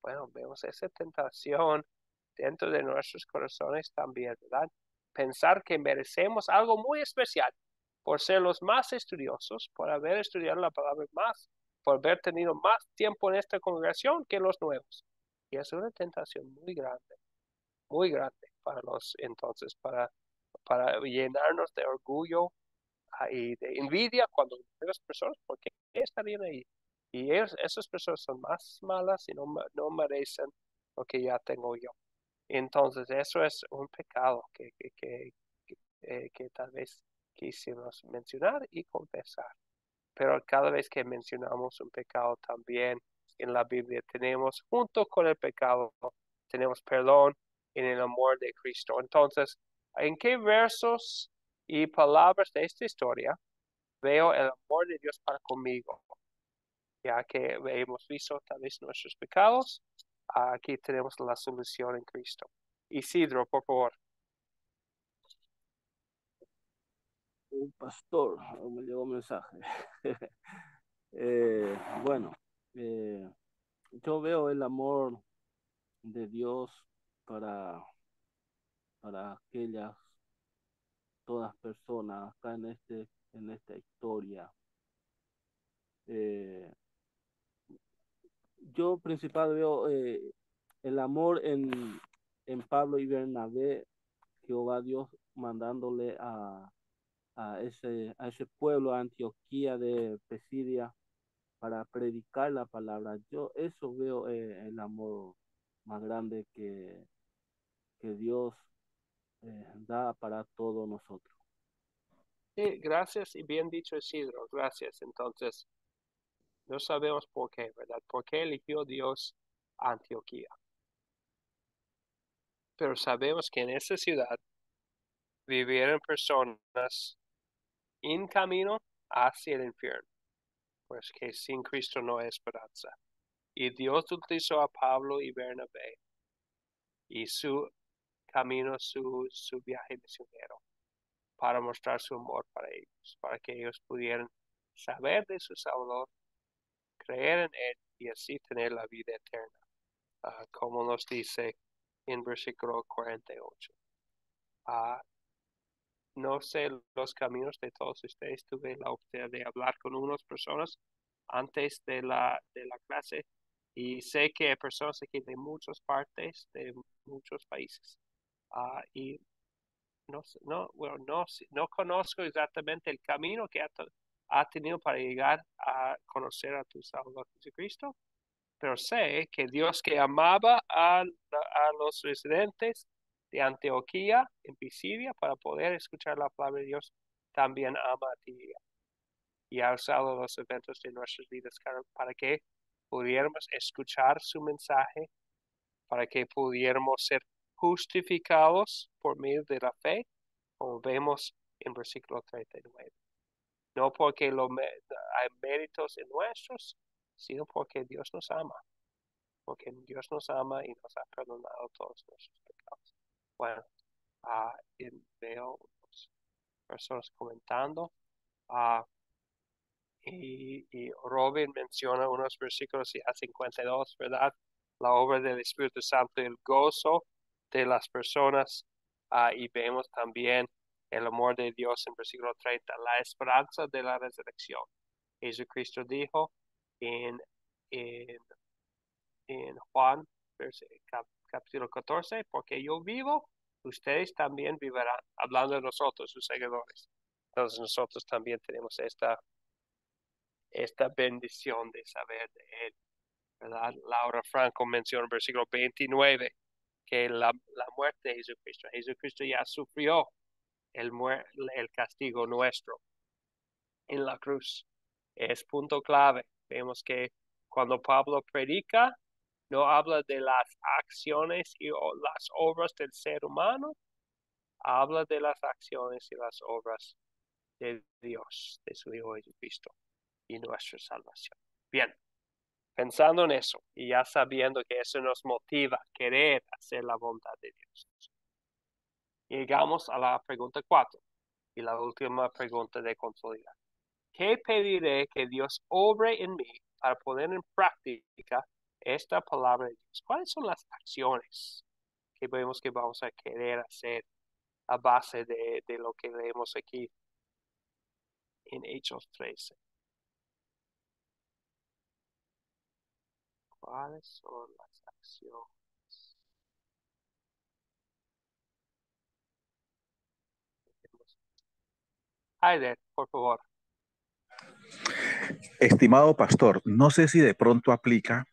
bueno, vemos esa tentación dentro de nuestros corazones también, ¿verdad? Pensar que merecemos algo muy especial por ser los más estudiosos, por haber estudiado la palabra más, por haber tenido más tiempo en esta congregación que los nuevos. Y es una tentación muy grande para entonces, para llenarnos de orgullo y de envidia cuando las personas, ¿por qué estarían ahí? Y esas personas son más malas y no merecen lo que ya tengo yo. Entonces, eso es un pecado que tal vez quisimos mencionar y confesar. Pero cada vez que mencionamos un pecado también en la Biblia tenemos, junto con el pecado, tenemos perdón en el amor de Cristo. Entonces, ¿en qué versos y palabras de esta historia veo el amor de Dios para conmigo? Ya que hemos visto tal vez nuestros pecados, aquí tenemos la solución en Cristo. Isidro, por favor. Pastor, me llegó un mensaje. Bueno, yo veo el amor de Dios para, para aquellas, todas personas acá en esta historia. Eh, yo principal veo el amor en Pablo y Bernabé, Jehová Dios mandándole a ese pueblo, a Antioquía de Pisidia, para predicar la palabra. Yo eso veo el amor más grande que Dios da para todos nosotros. Sí, gracias y bien dicho, Isidro. Gracias. Entonces, no sabemos por qué, ¿verdad? ¿Por qué eligió Dios Antioquía? Pero sabemos que en esa ciudad vivieron personas en camino hacia el infierno, pues que sin Cristo no hay esperanza. Y Dios utilizó a Pablo y Bernabé y su camino, su viaje misionero, para mostrar su amor para ellos, para que ellos pudieran saber de su Salvador, creer en Él y así tener la vida eterna, como nos dice en versículo 48. No sé los caminos de todos ustedes. Tuve la oportunidad de hablar con unas personas antes de la clase y sé que hay personas aquí de muchas partes, de muchos países. Y no conozco exactamente el camino que ha tenido para llegar a conocer a tu Salvador Jesucristo, pero sé que Dios que amaba a los residentes de Antioquía en Pisidia para poder escuchar la palabra de Dios, también ama a ti y ha usado los eventos de nuestras vidas para que pudiéramos escuchar su mensaje, para que pudiéramos ser justificados por medio de la fe, como vemos en versículo 39. No porque hay méritos en nuestros, sino porque Dios nos ama. Porque Dios nos ama y nos ha perdonado todos nuestros pecados. Bueno, veo personas comentando y Robin menciona unos versículos a 52, ¿verdad? La obra del Espíritu Santo, el gozo de las personas y vemos también el amor de Dios en versículo 30, la esperanza de la resurrección. Jesucristo dijo en Juan, capítulo 14, porque yo vivo, ustedes también vivirán, hablando de nosotros, sus seguidores. Entonces nosotros también tenemos esta bendición de saber de Él, ¿verdad? Laura Franco menciona en el versículo 29 que la muerte de Jesucristo, Jesucristo ya sufrió el castigo nuestro en la cruz. Es punto clave. Vemos que cuando Pablo predica, no habla de las acciones y las obras del ser humano, habla de las acciones y las obras de Dios, de su Hijo Jesucristo y nuestra salvación. Bien, Pensando en eso y ya sabiendo que eso nos motiva a querer hacer la voluntad de Dios. Llegamos a la pregunta 4 y la última pregunta de consolidar. ¿Qué pediré que Dios obre en mí para poner en práctica esta palabra de Dios? ¿Cuáles son las acciones que vemos que vamos a querer hacer a base de lo que leemos aquí en Hechos 13? ¿Cuáles son las acciones? Aider, por favor. Estimado pastor, no sé si de pronto aplica,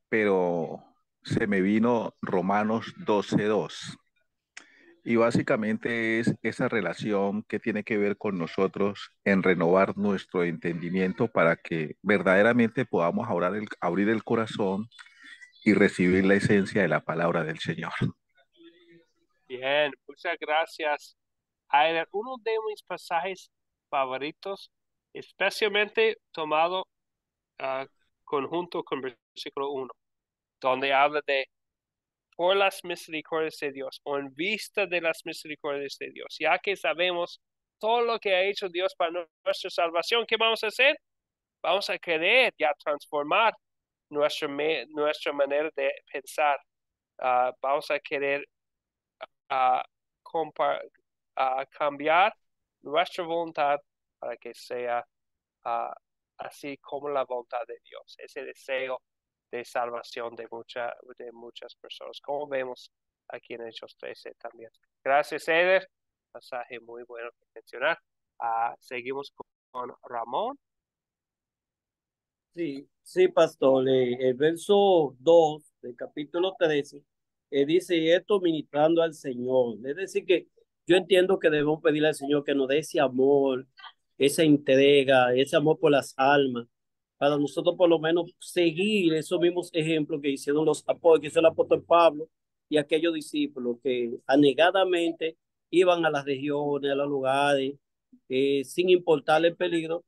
pero se me vino Romanos 12:2. Y básicamente es esa relación que tiene que ver con nosotros en renovar nuestro entendimiento para que verdaderamente podamos abrir el corazón y recibir la esencia de la palabra del Señor. Bien, muchas gracias. Aider, uno de mis pasajes favoritos, especialmente tomado conjunto con versículo 1, donde habla de por las misericordias de Dios o en vista de las misericordias de Dios, ya que sabemos todo lo que ha hecho Dios para nuestra salvación. ¿Qué vamos a hacer? Vamos a querer ya transformar nuestra manera de pensar. Vamos a querer uh, cambiar nuestra voluntad para que sea así como la voluntad de Dios, ese deseo de salvación de muchas personas, como vemos aquí en Hechos 13 también. Gracias, Eder. Pasaje muy bueno que mencionar. Seguimos con Ramón. Sí, sí, pastor. El verso 2 del capítulo 13 dice esto ministrando al Señor. Es decir, que yo entiendo que debemos pedirle al Señor que nos dé ese amor, esa entrega, ese amor por las almas, para nosotros por lo menos seguir esos mismos ejemplos que hicieron los apóstoles, que hizo el apóstol Pablo y aquellos discípulos que anegadamente iban a las regiones, a los lugares, sin importarle el peligro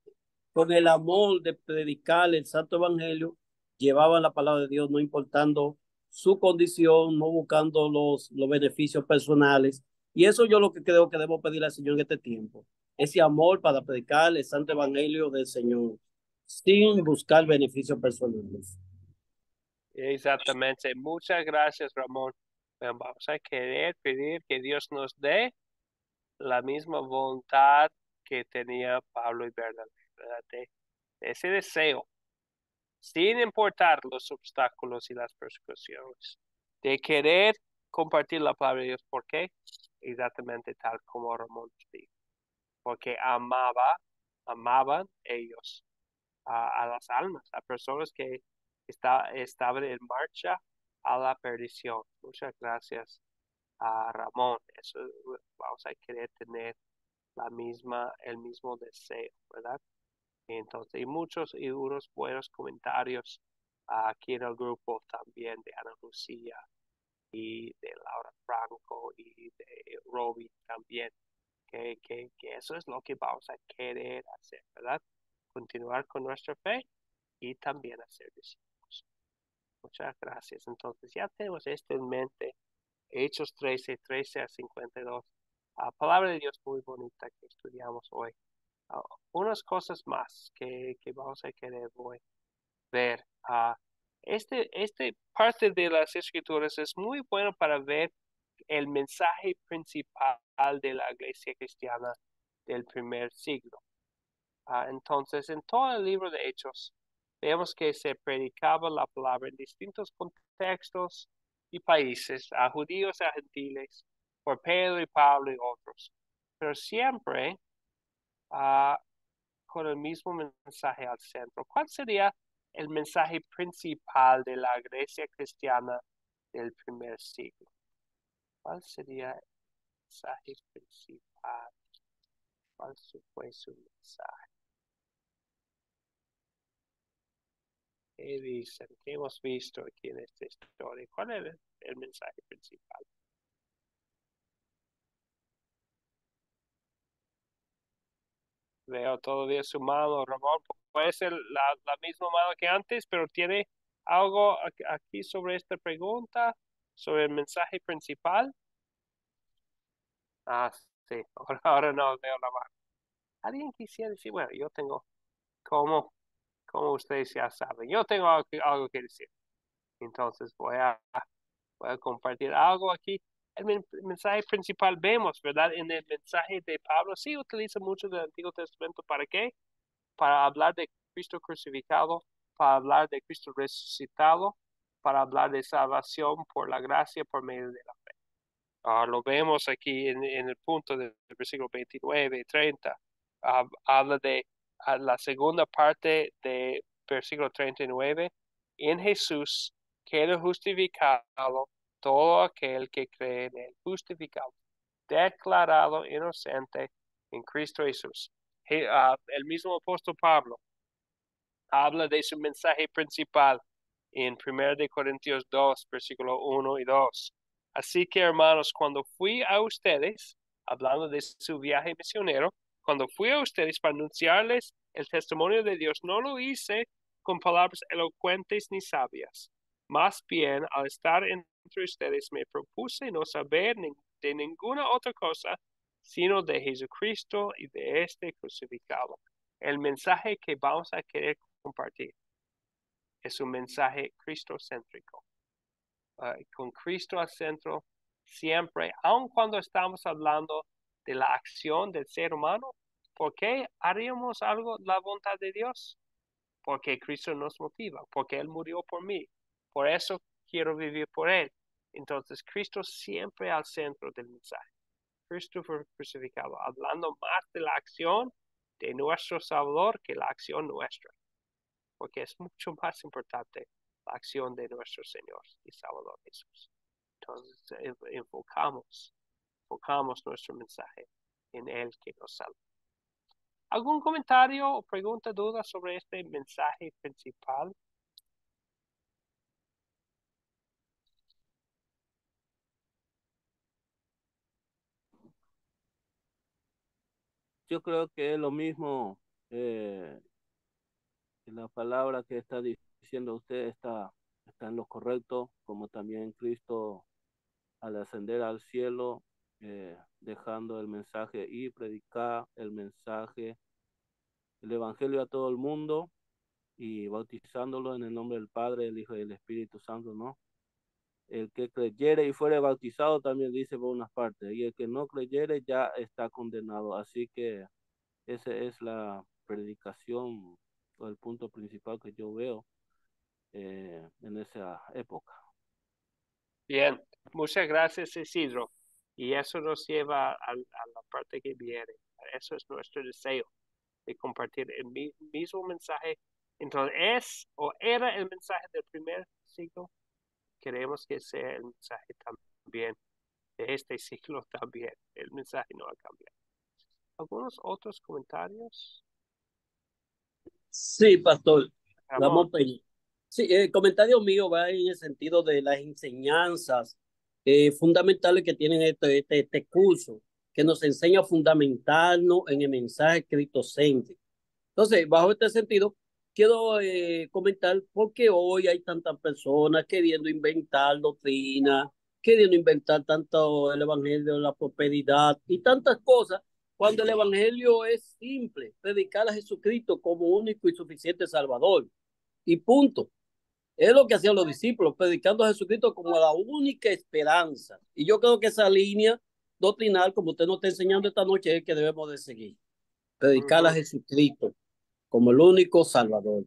con el amor de predicar el Santo Evangelio, llevaban la palabra de Dios, no importando su condición, no buscando los beneficios personales. Y eso yo lo que creo que debo pedirle al Señor en este tiempo. Ese amor para predicar el Santo Evangelio del Señor, sin buscar beneficios personales. Exactamente. Muchas gracias, Ramón. Vamos a querer pedir que Dios nos dé la misma voluntad que tenía Pablo y Bernabé, ¿verdad? Ese deseo, sin importar los obstáculos y las persecuciones, de querer compartir la palabra de Dios. ¿Por qué? Exactamente tal como Ramón dijo. Porque amaban ellos a las almas, a personas que estaban en marcha a la perdición. Muchas gracias a Ramón. Eso vamos a querer tener el mismo deseo, ¿verdad? Entonces, y unos buenos comentarios aquí en el grupo también de Ana Lucía y de Laura Franco y de Robbie también, que eso es lo que vamos a querer hacer, ¿verdad? Continuar con nuestra fe y también hacer discípulos. Muchas gracias. Entonces, ya tenemos esto en mente. Hechos 13:13-52. Palabra de Dios muy bonita que estudiamos hoy. Unas cosas más que vamos a querer hoy ver. Este parte de las escrituras es muy bueno para ver el mensaje principal de la iglesia cristiana del primer siglo. Entonces, en todo el libro de Hechos, vemos que se predicaba la palabra en distintos contextos y países, a judíos y a gentiles, por Pedro y Pablo y otros, pero siempre con el mismo mensaje al centro. ¿Cuál sería el mensaje principal de la iglesia cristiana del primer siglo? ¿Cuál sería el mensaje principal? ¿Cuál fue su mensaje? ¿Qué dicen? ¿Qué hemos visto aquí en esta historia? ¿Cuál es el mensaje principal? Veo todavía sumado, Ramón, puede ser la misma mano que antes, pero tiene algo aquí sobre esta pregunta, sobre el mensaje principal. Ah, sí, ahora no veo la mano. ¿Alguien quisiera decir? Bueno, yo tengo, como ustedes ya saben, yo tengo algo que decir. Entonces voy a compartir algo aquí. El mensaje principal vemos, ¿verdad? En el mensaje de Pablo, sí utiliza mucho del Antiguo Testamento. ¿Para qué? Para hablar de Cristo crucificado, para hablar de Cristo resucitado, para hablar de salvación por la gracia, por medio de la fe. Lo vemos aquí en el punto del versículo 29 y 30. Habla de la segunda parte de versículo 39. En Jesús queda justificado todo aquel que cree en él. Justificado, declarado inocente en Cristo Jesús. El mismo apóstol Pablo habla de su mensaje principal en 1 Corintios 2, versículo 1 y 2. Así que, hermanos, cuando fui a ustedes, hablando de su viaje misionero, cuando fui a ustedes para anunciarles el testimonio de Dios, no lo hice con palabras elocuentes ni sabias. Más bien, al estar entre ustedes, me propuse no saber de ninguna otra cosa, sino de Jesucristo y de este crucificado. El mensaje que vamos a querer compartir es un mensaje cristocéntrico. Con Cristo al centro siempre, aun cuando estamos hablando de la acción del ser humano. ¿Por qué haríamos algo la voluntad de Dios? Porque Cristo nos motiva, porque Él murió por mí. Por eso quiero vivir por Él. Entonces, Cristo siempre al centro del mensaje. Cristo fue crucificado, hablando más de la acción de nuestro Salvador que la acción nuestra, porque es mucho más importante la acción de nuestro Señor y Salvador Jesús. Entonces, enfocamos nuestro mensaje en Él que nos salva. ¿Algún comentario o pregunta, duda sobre este mensaje principal? Yo creo que es lo mismo, la palabra que está diciendo usted está en lo correcto, como también Cristo al ascender al cielo, dejando el mensaje y predicar el mensaje, el evangelio a todo el mundo y bautizándolo en el nombre del Padre, del Hijo y del Espíritu Santo, ¿no? El que creyere y fuere bautizado también dice por unas partes, y el que no creyere ya está condenado. Así que esa es la predicación o el punto principal que yo veo en esa época. Bien, muchas gracias, Isidro. Y eso nos lleva a la parte que viene. Eso es nuestro deseo, de compartir el mismo mensaje. Entonces, ¿es o era el mensaje del primer siglo? Queremos que sea el mensaje también de este siglo también. El mensaje no ha cambiado. ¿Algunos otros comentarios? Sí, pastor. Ramón. Peña. Sí, el comentario mío va en el sentido de las enseñanzas fundamentales que tienen este curso, que nos enseña a fundamentarnos en el mensaje cristocéntrico. Entonces, bajo este sentido, quiero comentar por qué hoy hay tantas personas queriendo inventar doctrina, queriendo inventar tanto el evangelio de la prosperidad y tantas cosas, cuando el evangelio es simple, predicar a Jesucristo como único y suficiente Salvador. Y punto. Es lo que hacían los discípulos, predicando a Jesucristo como la única esperanza. Y yo creo que esa línea doctrinal, como usted nos está enseñando esta noche, es que debemos de seguir. Predicar a Jesucristo como el único Salvador.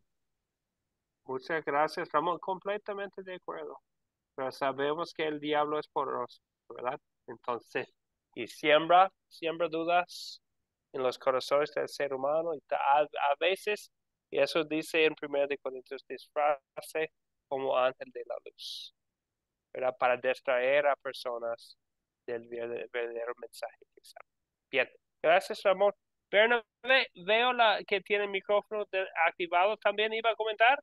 Muchas gracias, Ramón. Completamente de acuerdo. Pero sabemos que el diablo es poderoso, ¿verdad? Entonces, y siembra dudas en los corazones del ser humano. Y a veces, y eso dice en 1 Corintios, disfrace como ángel de la luz, ¿verdad? Para distraer a personas del verdadero mensaje. Bien, gracias, Ramón. Bernabé, veo que tiene el micrófono activado. ¿También iba a comentar?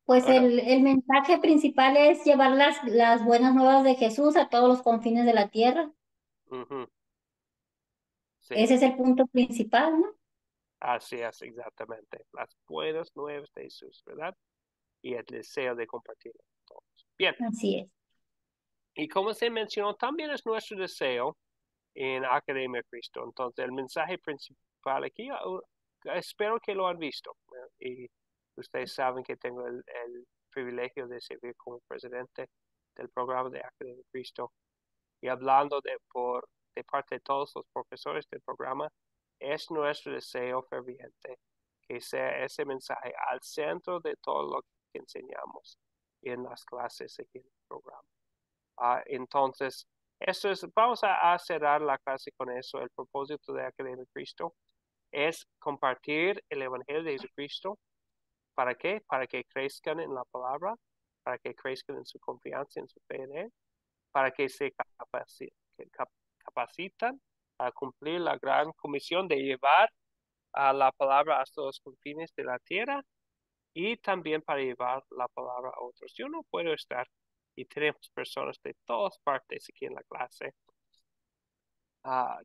Pues Bueno. el mensaje principal es llevar las buenas nuevas de Jesús a todos los confines de la tierra. Sí. Ese es el punto principal, ¿no? Así es, exactamente. Las buenas nuevas de Jesús, ¿verdad? Y el deseo de compartirlo con todos. Bien. Así es. Y como se mencionó, también es nuestro deseo en Academia Cristo. Entonces, el mensaje principal aquí, espero que lo han visto. Y ustedes saben que tengo el privilegio de servir como presidente del programa de Academia Cristo. Y hablando de parte de todos los profesores del programa, es nuestro deseo ferviente que sea ese mensaje al centro de todo lo que enseñamos en las clases aquí en el programa. Entonces, vamos a cerrar la clase con eso. El propósito de Academia Cristo es compartir el Evangelio de Jesucristo. ¿Para qué? Para que crezcan en la palabra, para que crezcan en su confianza, en su fe en Él, para que se capacitan a cumplir la gran comisión de llevar a la palabra hasta los confines de la tierra y también para llevar la palabra a otros. Yo no puedo estar y tenemos personas de todas partes aquí en la clase,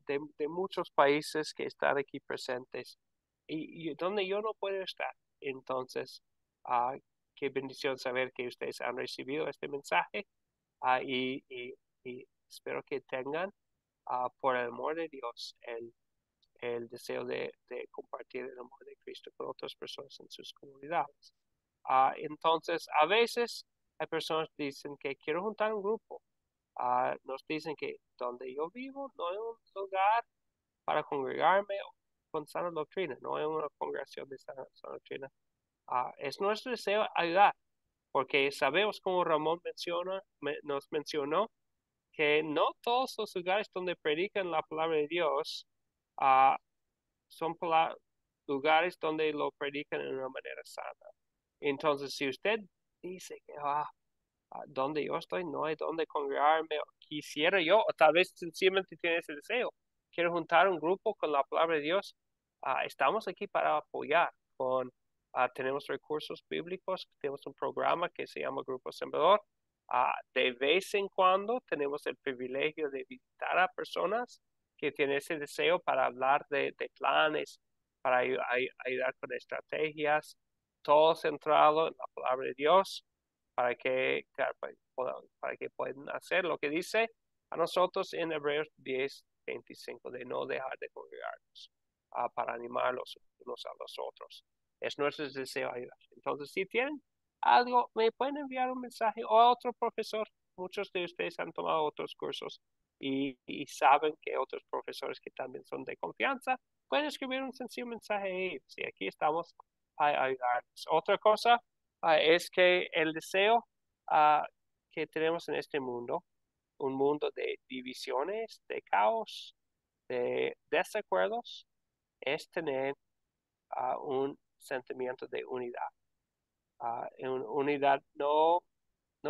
de muchos países que están aquí presentes y donde yo no puedo estar. Entonces, qué bendición saber que ustedes han recibido este mensaje y espero que tengan, por el amor de Dios, el deseo de compartir el amor de Cristo con otras personas en sus comunidades. Entonces, a veces hay personas que dicen que quiero juntar un grupo. Nos dicen que donde yo vivo no hay un lugar para congregarme con sana doctrina, no hay una congregación de sana doctrina. Es nuestro deseo ayudar, porque sabemos como Ramón nos mencionó que no todos los lugares donde predican la palabra de Dios son lugares donde lo predican de una manera sana. Entonces, si usted dice que donde yo estoy no hay donde congregarme, o quisiera yo, o tal vez sencillamente tiene ese deseo, quiero juntar un grupo con la palabra de Dios, estamos aquí para apoyar tenemos recursos bíblicos, tenemos un programa que se llama Grupo Sembrador. De vez en cuando tenemos el privilegio de visitar a personas que tienen ese deseo para hablar de planes, para ayudar con estrategias, todo centrado en la palabra de Dios, para que puedan hacer lo que dice a nosotros en Hebreos 10:25, de no dejar de congregarnos, para animarlos unos a los otros. Es nuestro deseo ayudar. Entonces, si tienen algo, me pueden enviar un mensaje o a otro profesor. Muchos de ustedes han tomado otros cursos y saben que otros profesores que también son de confianza pueden escribir un sencillo mensaje. Sí, aquí estamos a ayudarles. Otra cosa es que el deseo que tenemos en este mundo, un mundo de divisiones, de caos, de desacuerdos, es tener un sentimiento de unidad. Unidad no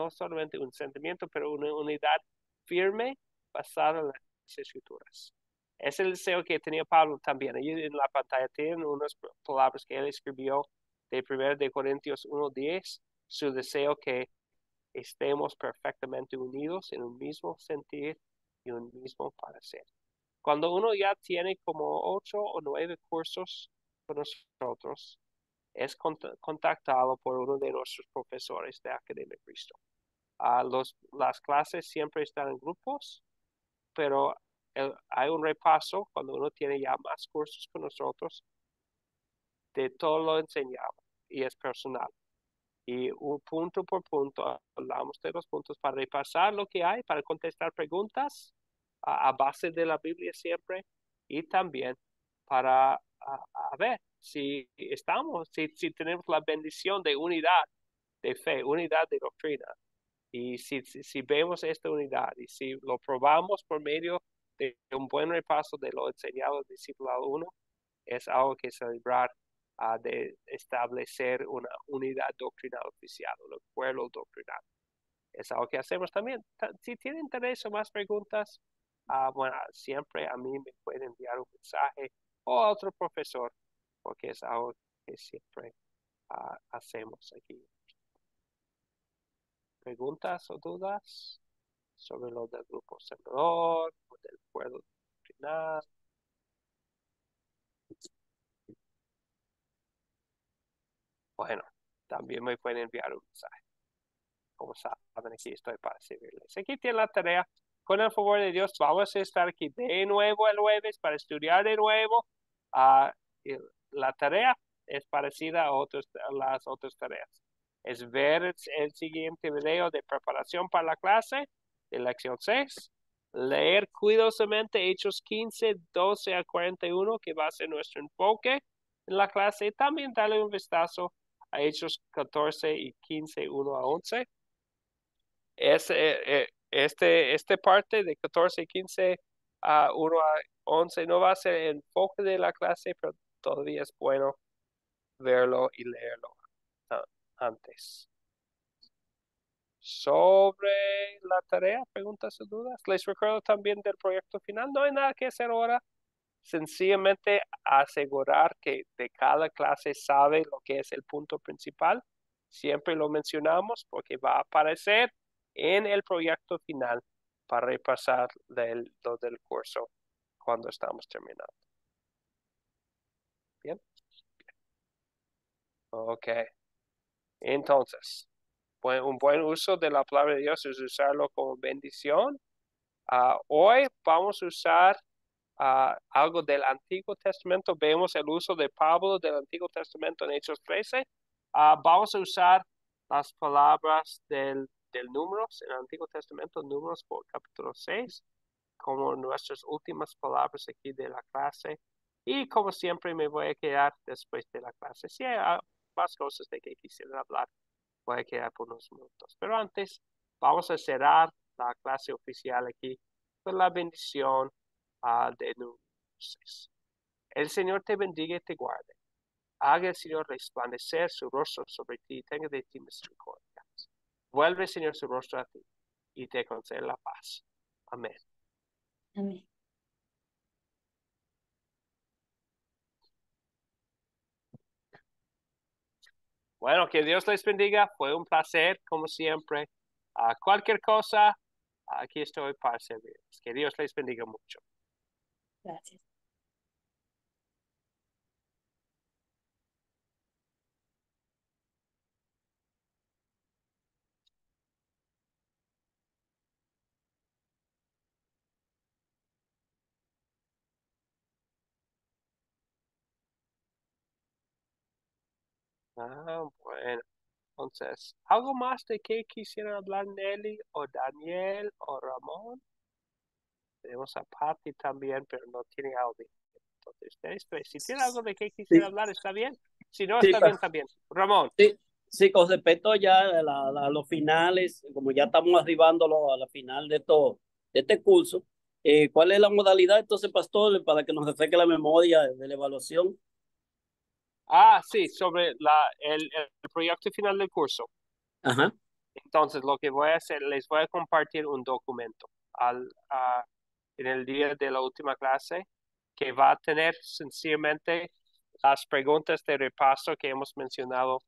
solamente un sentimiento, pero una unidad firme basada en las escrituras. Es el deseo que tenía Pablo también. Ahí en la pantalla tienen unas palabras que él escribió de 1 de Corintios 1:10, su deseo que estemos perfectamente unidos en un mismo sentir y un mismo parecer. Cuando uno ya tiene como 8 o 9 cursos con nosotros, es contactado por uno de nuestros profesores de Academia Cristo. Las clases siempre están en grupos, pero hay un repaso cuando uno tiene ya más cursos con nosotros de todo lo enseñado y es personal. Y un punto por punto hablamos de los puntos para repasar lo que hay, para contestar preguntas a base de la Biblia siempre y también para ver si si tenemos la bendición de unidad de fe, unidad de doctrina. Y si vemos esta unidad y si lo probamos por medio de un buen repaso de lo enseñado en Discipulado 1, es algo que celebrar, de establecer una unidad doctrinal oficial, un acuerdo doctrinal. Es algo que hacemos también. Si tienen interés o más preguntas, bueno, siempre a mí me pueden enviar un mensaje o a otro profesor, porque es algo que siempre hacemos aquí. ¿Preguntas o dudas sobre lo del grupo sembrador o del acuerdo doctrinal? bueno, también me pueden enviar un mensaje. Como saben, aquí estoy para servirles. Aquí tiene la tarea. Con el favor de Dios, vamos a estar aquí de nuevo el jueves para estudiar de nuevo. La tarea es parecida a las otras tareas. Es ver el siguiente video de preparación para la clase de lección 6. Leer cuidadosamente Hechos 15, 12 a 41, que va a ser nuestro enfoque en la clase. Y también darle un vistazo a Hechos 14 y 15, 1 a 11. Este parte de 14 y 15 a 1 a 11 no va a ser el enfoque de la clase, pero todavía es bueno verlo y leerlo antes. Sobre la tarea, preguntas o dudas. Les recuerdo también del proyecto final. No hay nada que hacer ahora. Sencillamente asegurar que de cada clase sabe lo que es el punto principal. Siempre lo mencionamos porque va a aparecer en el proyecto final para repasar lo del curso cuando estamos terminando. Bien. Ok. Entonces, un buen uso de la palabra de Dios es usarlo como bendición. Hoy vamos a usar algo del Antiguo Testamento. Vemos el uso de Pablo del Antiguo Testamento en Hechos 13. Vamos a usar las palabras del Números en el Antiguo Testamento, Números por capítulo 6, como nuestras últimas palabras aquí de la clase. Y como siempre me voy a quedar después de la clase. Si hay más cosas de que quisiera hablar, voy a quedar por unos minutos. Pero antes, vamos a cerrar la clase oficial aquí con la bendición de Números 6. El Señor te bendiga y te guarde. Haga el Señor resplandecer su rostro sobre ti y tenga de ti misericordia. Vuelve, Señor, su rostro a ti y te conceda la paz. Amén. Amén. Bueno, que Dios les bendiga. Fue un placer, como siempre. Cualquier cosa, aquí estoy para servirles. Que Dios les bendiga mucho. Gracias. Bueno. Entonces, ¿algo más de qué quisieran hablar Nelly o Daniel o Ramón? Tenemos a Patty también, pero no tiene audio. Entonces, ustedes tres, si tienen algo de qué quisieran hablar, está bien. Si no, Sí, está bien también. Ramón. Sí, con respecto ya a los finales, como ya estamos arribando a la final de este curso, ¿cuál es la modalidad entonces, pastor, para que nos refresque la memoria de la evaluación? Sí, sobre el proyecto final del curso. Ajá. Entonces, lo que voy a hacer, les voy a compartir un documento en el día de la última clase que va a tener sencillamente las preguntas de repaso que hemos mencionado.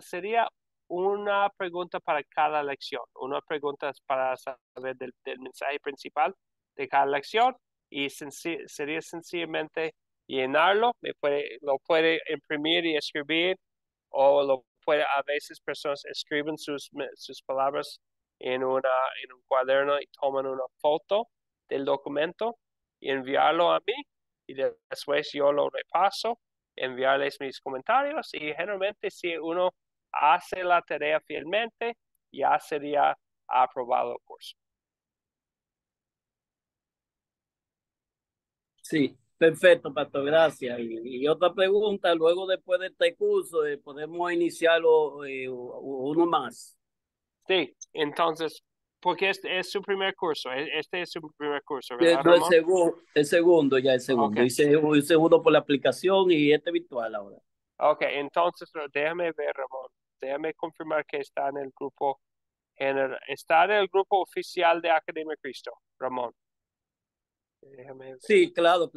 Sería una pregunta para cada lección, una pregunta para saber del mensaje principal de cada lección y sería sencillamente llenarlo, lo puede imprimir y escribir o a veces personas escriben sus palabras en un cuaderno y toman una foto del documento y enviarlo a mí y después yo lo repaso, enviarles mis comentarios y generalmente si uno hace la tarea fielmente ya sería aprobado el curso. Sí, perfecto, pastor, gracias. Y otra pregunta, luego después de este curso, ¿podemos iniciarlo uno más? Sí, entonces, porque es su primer curso, este es su primer curso, ¿verdad, No, Ramón? el segundo, ya el segundo. Okay. Hice un segundo por la aplicación y este virtual ahora. Ok, entonces déjame ver, Ramón. Déjame confirmar que está en el grupo está en el grupo oficial de Academia Cristo, Ramón. Déjame ver. Sí, claro.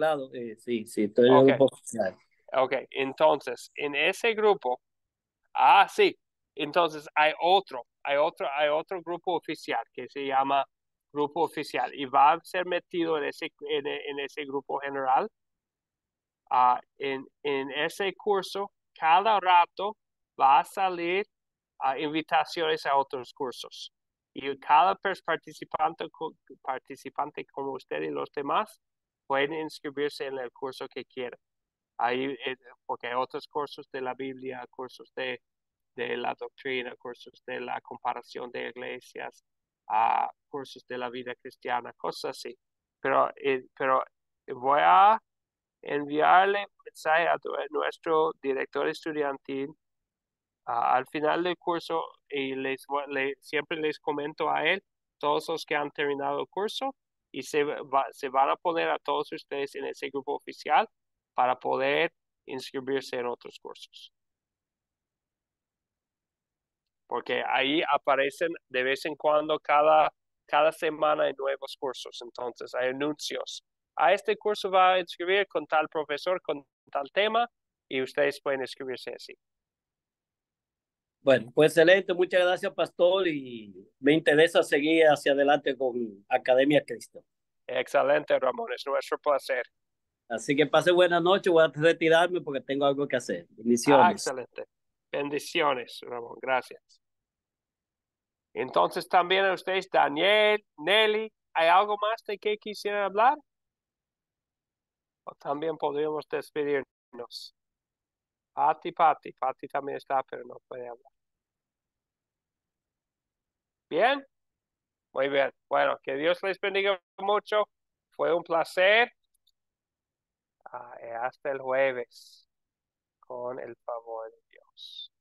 Sí, estoy en el grupo oficial. Ok, entonces, en ese grupo, sí, entonces hay otro grupo oficial que se llama grupo oficial y va a ser metido en ese grupo general. En ese curso, cada rato va a salir invitaciones a otros cursos. Y cada participante como usted y los demás pueden inscribirse en el curso que quieran. Ahí, porque hay otros cursos de la Biblia, cursos de la doctrina, cursos de la comparación de iglesias, cursos de la vida cristiana, cosas así. Pero voy a enviarle un mensaje a nuestro director estudiantil al final del curso y siempre les comento a él, todos los que han terminado el curso, y se van a poner a todos ustedes en ese grupo oficial para poder inscribirse en otros cursos. Porque ahí aparecen de vez en cuando cada semana en nuevos cursos. Entonces hay anuncios. A este curso va a inscribir con tal profesor, con tal tema, y ustedes pueden inscribirse así. Bueno, pues excelente, muchas gracias, pastor, y me interesa seguir hacia adelante con Academia Cristo. Excelente, Ramón, es nuestro placer. Así que pase buena noche, voy a retirarme porque tengo algo que hacer. Bendiciones. Excelente. Bendiciones, Ramón, gracias. Entonces también a ustedes, Daniel, Nelly, ¿hay algo más de que quisieran hablar? O también podríamos despedirnos. Pati también está, pero no puede hablar. ¿Bien? Muy bien. Bueno, que Dios les bendiga mucho. Fue un placer. Hasta el jueves, con el favor de Dios.